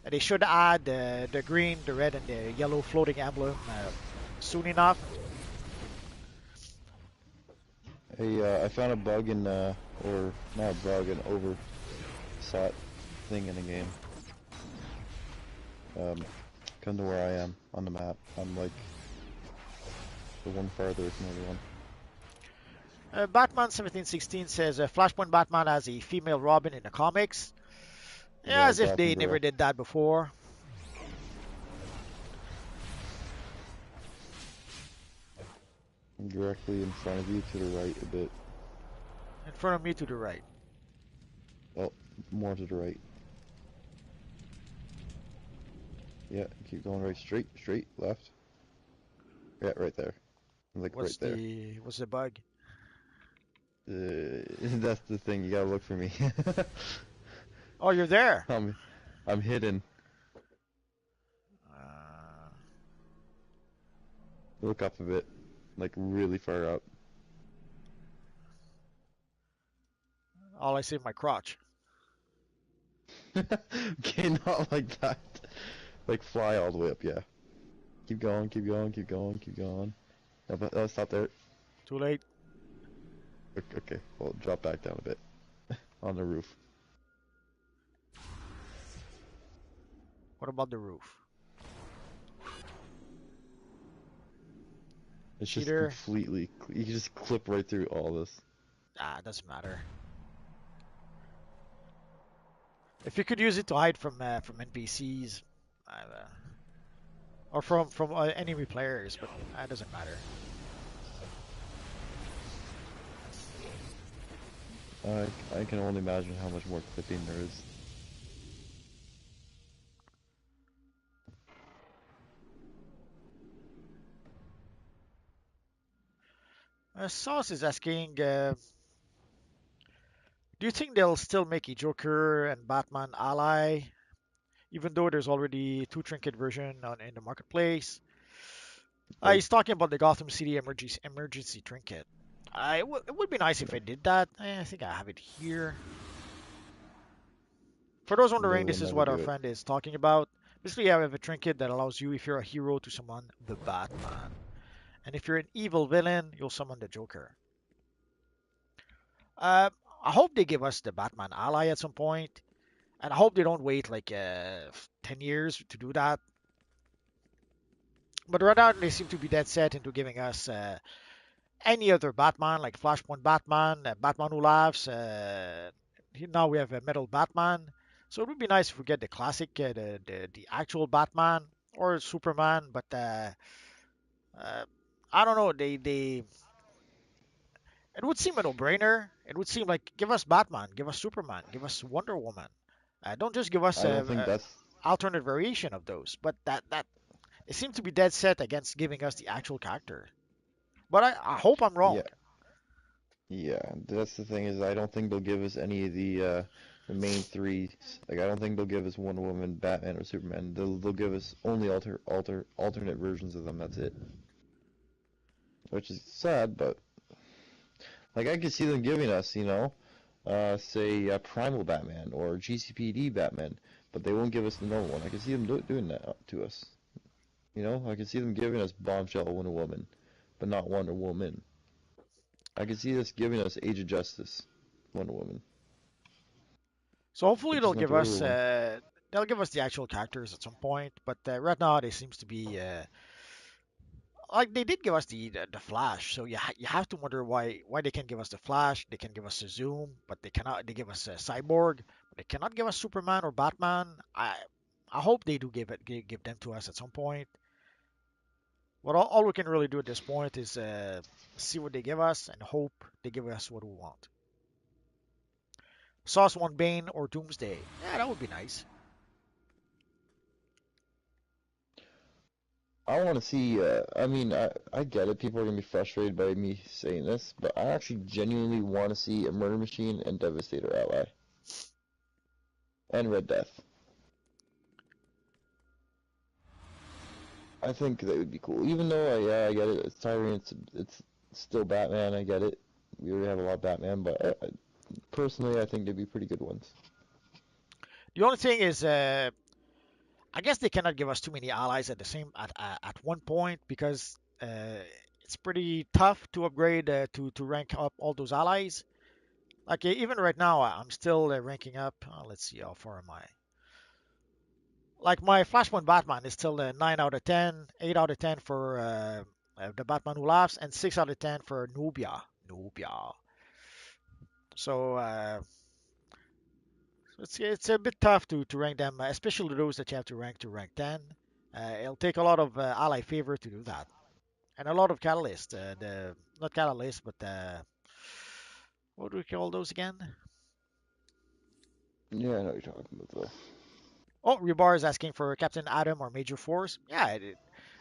they should add the green, the red, and the yellow floating emblem soon enough. Hey, I found a bug or not a bug, an oversight thing in the game. Come to where I am on the map. I'm like the one farther from everyone. Batman 1716 says Flashpoint Batman has a female Robin in the comics. Yeah, as if they never did that before. Directly in front of you to the right a bit. In front of me to the right. Oh, more to the right. Yeah, keep going right, straight, left. Yeah, right there. Like right there. What's the bug? That's the thing. You gotta look for me. Oh, you're there. I'm hidden. Look up a bit, like really far up. All I see is my crotch. Okay, not like that. Like fly all the way up, yeah. Keep going, keep going, keep going, keep going. No, stop there. Too late. Okay, well, drop back down a bit. On the roof. What about the roof? It's just completely... You can just clip right through all this. It doesn't matter. If you could use it to hide from NPCs, or from enemy players, but that doesn't matter. I can only imagine how much more clipping there is. Sauce is asking, do you think they'll still make a Joker and Batman ally, even though there's already two trinket version in the marketplace? Nope. He's talking about the Gotham City emergency trinket. It would be nice if I did that. I think I have it here. For those They wondering, will this is never what our do it. friend is talking about. Basically, I have a trinket that allows you, if you're a hero, to summon the Batman. And if you're an evil villain, you'll summon the Joker. Uh, I hope they give us the Batman ally at some point, and I hope they don't wait like 10 years to do that. But right now, they seem to be dead set into giving us any other Batman, like Flashpoint Batman, Batman Who Laughs. Now we have a Metal Batman. So it would be nice if we get the classic, the actual Batman or Superman. But uh, I don't know. They it would seem a no-brainer. It would seem like give us Batman, give us Superman, give us Wonder Woman. Don't just give us I don't think a that's alternate variation of those. But that they seem to be dead set against giving us the actual character. But I hope I'm wrong. yeah. Yeah, that's the thing is I don't think they'll give us any of the main three. Like I don't think they'll give us Wonder Woman, Batman, or Superman. They'll give us only alternate versions of them. That's it. Which is sad, but like I could see them giving us, say Primal Batman or GCPD Batman, but they won't give us the normal one. I could see them doing that to us. I could see them giving us Bombshell Wonder Woman, but not Wonder Woman. I could see this giving us Age of Justice Wonder Woman, So hopefully which is not the regular one. they'll give us the actual characters at some point. But right now they seems to be like they did give us the Flash. So you have to wonder why they can't give us the Flash. They can give us a Zoom, but they cannot. They give us a Cyborg, but they cannot give us Superman or Batman. I hope they do give them to us at some point. But all we can really do at this point is see what they give us and hope they give us what we want. Sauce One Bane or Doomsday. Yeah, that would be nice. I want to see. I mean, I get it. People are gonna be frustrated by me saying this, but I actually genuinely want to see a Murder Machine and Devastator ally and Red Death. I think that would be cool. Even though, yeah, I get it. It's tiring. It's still Batman. I get it. We already have a lot of Batman, but personally, I think they'd be pretty good ones. The only thing is, I guess they cannot give us too many allies at one point because it's pretty tough to upgrade to rank up all those allies. Like even right now, I'm still ranking up. Let's see, how far am I? Like my Flashpoint Batman is still 9 out of 10, 8 out of 10 for the Batman Who Laughs, and 6 out of 10 for Nubia. Nubia. So it's a bit tough to rank them, especially those that you have to rank 10. It'll take a lot of ally favor to do that, and a lot of catalyst. The not catalyst, but what do we call those again? Yeah, I know what you're talking about though. Oh, Rebar is asking for Captain Atom or Major Force. Yeah,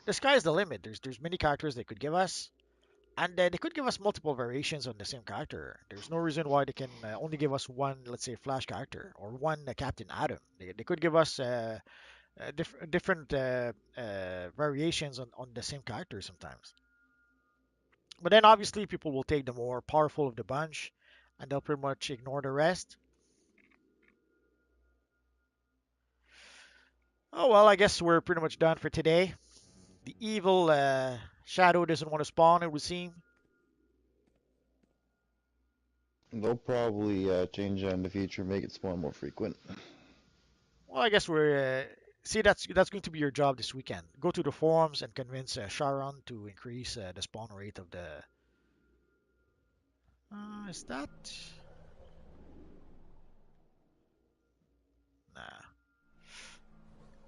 the sky's the limit. There's many characters they could give us, and they could give us multiple variations on the same character. There's no reason why they can only give us one, let's say, Flash character or one Captain Atom. They could give us different variations on the same character sometimes. But then obviously people will take the more powerful of the bunch, and they'll pretty much ignore the rest. Oh well, I guess we're pretty much done for today. The evil shadow doesn't want to spawn, it would seem. They'll probably change that in the future, make it spawn more frequent. Well, I guess we're see that's going to be your job this weekend. Go to the forums and convince Sharon to increase the spawn rate of the. Is that? Nah.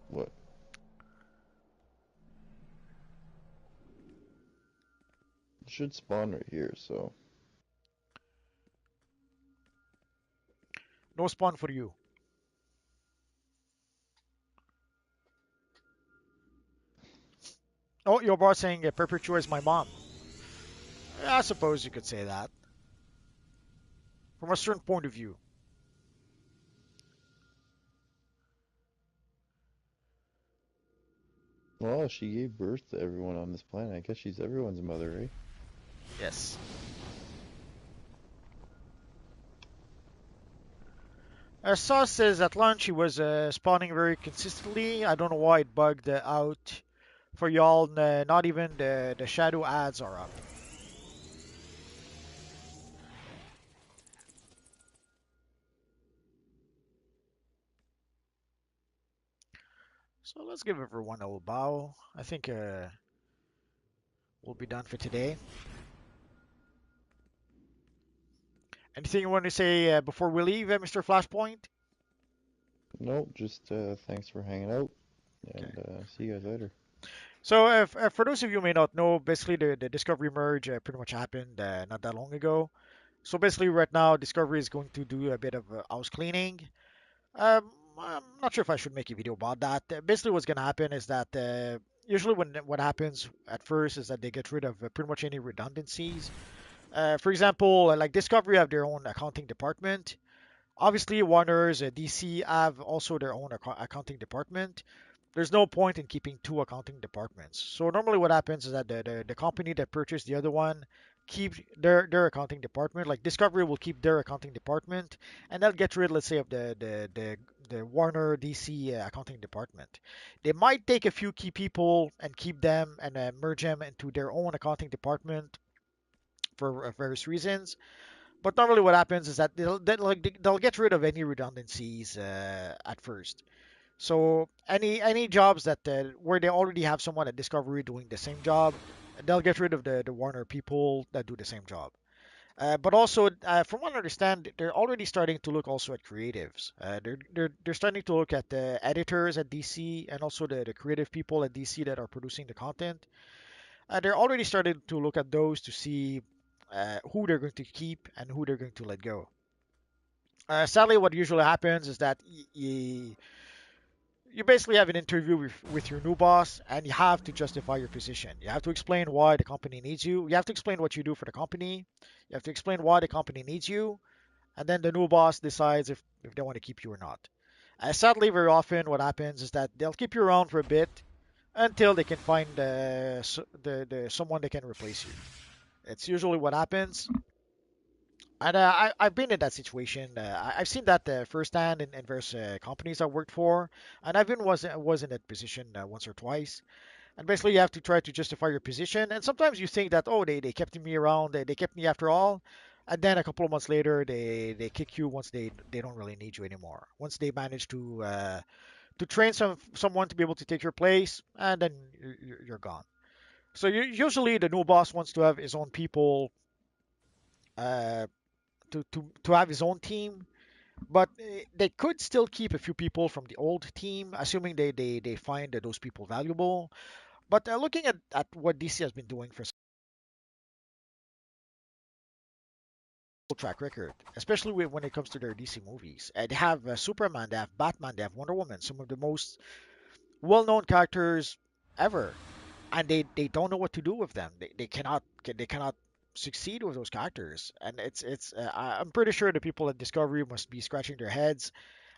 What? It should spawn right here, so. No spawn for you. Oh, your boss saying Perpetua is my mom. I suppose you could say that from a certain point of view. Well, she gave birth to everyone on this planet. I guess she's everyone's mother, eh? Yes. Sauce says at lunch he was spawning very consistently. I don't know why it bugged out for y'all. Not even the shadow ads are up. So let's give everyone a little bow. I think we'll be done for today. Anything you want to say before we leave, Mr. Flashpoint? Nope, just thanks for hanging out, Okay. and see you guys later. So, for those of you who may not know, basically the Discovery merge pretty much happened not that long ago. So basically, right now, Discovery is going to do a bit of house cleaning. I'm not sure if I should make a video about that. Basically, what's going to happen is that usually when what happens at first is that they get rid of pretty much any redundancies. For example, like Discovery have their own accounting department. Obviously, Warner's DC have also their own accounting department. There's no point in keeping two accounting departments. So normally what happens is that the company that purchased the other one keep their accounting department. Like Discovery will keep their accounting department, and they'll get rid, let's say, of the Warner DC accounting department. They might take a few key people and keep them and merge them into their own accounting department for various reasons. But normally what happens is that they'll get rid of any redundancies at first. So any jobs that where they already have someone at Discovery doing the same job, they'll get rid of the Warner people that do the same job. But also, from what I understand, they're already starting to look also at creatives. They're starting to look at the editors at DC and also the creative people at DC that are producing the content. They're already starting to look at those to see who they're going to keep and who they're going to let go. Sadly, what usually happens is that you basically have an interview with your new boss and you have to justify your position. You have to explain why the company needs you. You have to explain what you do for the company. You have to explain why the company needs you. And then the new boss decides if they want to keep you or not. Sadly, very often what happens is that they'll keep you around for a bit until they can find the someone that can replace you. It's usually what happens. And I've been in that situation. I've seen that firsthand in various companies I worked for, and I've been was in that position once or twice. And basically, you have to try to justify your position. And sometimes you think that, oh, they kept me around, they kept me after all. And then a couple of months later, they kick you once they don't really need you anymore. Once they manage to train someone to be able to take your place, and then you're gone. So usually the new boss wants to have his own people, uh, to have his own team, but they could still keep a few people from the old team, assuming they find those people valuable. But looking at what DC has been doing for track record, especially when it comes to their DC movies, they have Superman, they have Batman, they have Wonder Woman, some of the most well-known characters ever, and they don't know what to do with them. They cannot succeed with those characters, and I'm pretty sure the people at Discovery must be scratching their heads,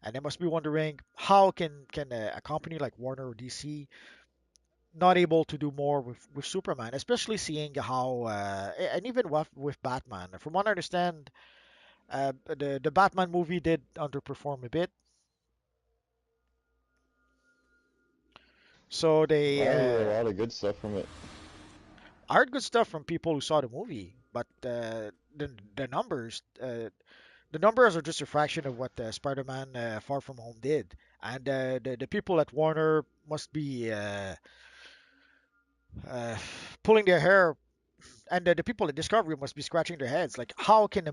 and they must be wondering how can a company like Warner or DC not able to do more with Superman, especially seeing how and even with Batman. From what I understand, the Batman movie did underperform a bit, so they I heard a lot of good stuff from it. I heard good stuff from people who saw the movie, but the numbers the numbers are just a fraction of what Spider-Man Far From Home did, and the people at Warner must be uh, pulling their hair, and the people at Discovery must be scratching their heads, like how can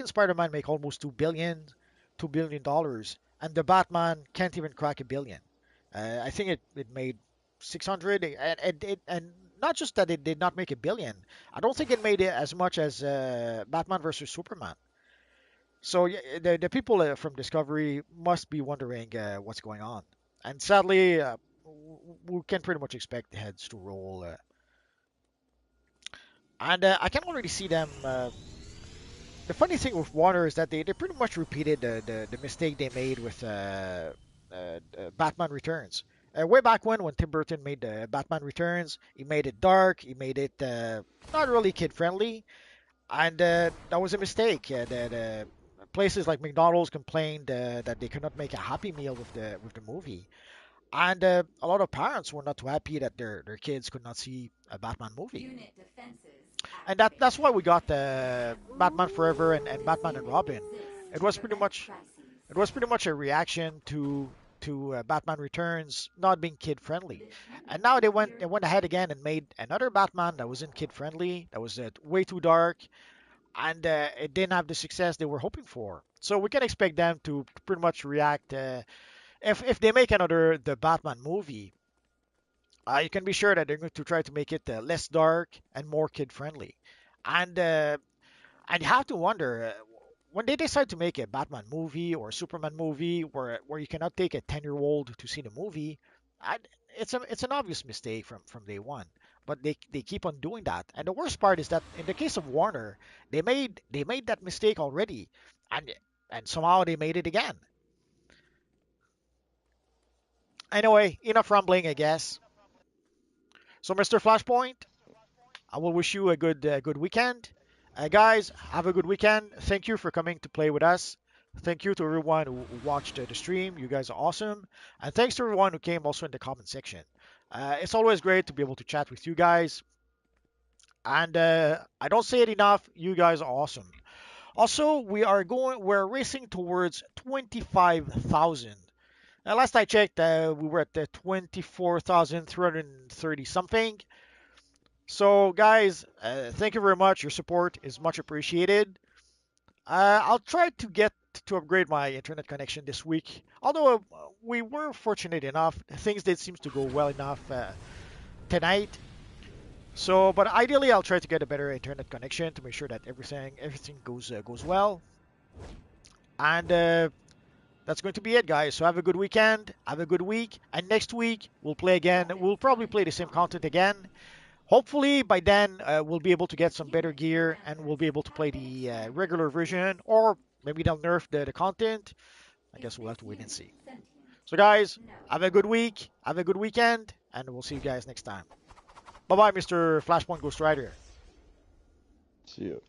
Spider-Man make almost $2 billion, and the Batman can't even crack a billion. I think it made 600, and not just that it did not make a billion. I don't think it made it as much as Batman versus Superman. So yeah, the people from Discovery must be wondering what's going on. And sadly, we can pretty much expect the heads to roll. And I can already see them. The funny thing with Warner is that they pretty much repeated the mistake they made with Batman Returns. Way back when Tim Burton made Batman Returns, he made it dark, he made it not really kid friendly, and that was a mistake. That places like McDonald's complained that they could not make a Happy Meal with the movie, and a lot of parents were not too happy that their kids could not see a Batman movie. And that's why we got Batman Forever and Batman and Robin. It was pretty much it was pretty much a reaction to Batman Returns not being kid friendly. And now they went ahead again and made another Batman that wasn't kid friendly, that was way too dark, and it didn't have the success they were hoping for. So we can expect them to pretty much react. If they make another the Batman movie, you can be sure that they're going to try to make it less dark and more kid friendly. And and you have to wonder when they decide to make a Batman movie or a Superman movie where you cannot take a 10-year-old to see the movie, I, it's an obvious mistake from day one. But they keep on doing that. And the worst part is that in the case of Warner, they made that mistake already, and somehow they made it again. Anyway, enough rambling, I guess. So, Mr. Flashpoint, I will wish you a good weekend. Guys, have a good weekend. Thank you for coming to play with us. Thank you to everyone who watched the stream. You guys are awesome. And thanks to everyone who came also in the comment section. It's always great to be able to chat with you guys. And I don't say it enough. You guys are awesome. Also, we're racing towards 25,000. Last I checked, we were at the 24,330 something. So, guys, thank you very much. Your support is much appreciated. I'll try to get to upgrade my internet connection this week. Although we were fortunate enough, things did seem to go well enough tonight. So, but ideally, I'll try to get a better internet connection to make sure that everything goes well. And that's going to be it, guys. So have a good weekend, have a good week, and next week we'll play again. We'll probably play the same content again. Hopefully by then we'll be able to get some better gear and we'll be able to play the regular version, or maybe they'll nerf the content. I guess we'll have to wait and see. So guys, have a good week, have a good weekend, and we'll see you guys next time. Bye bye, Mr. Flashpoint Ghost Rider. See you.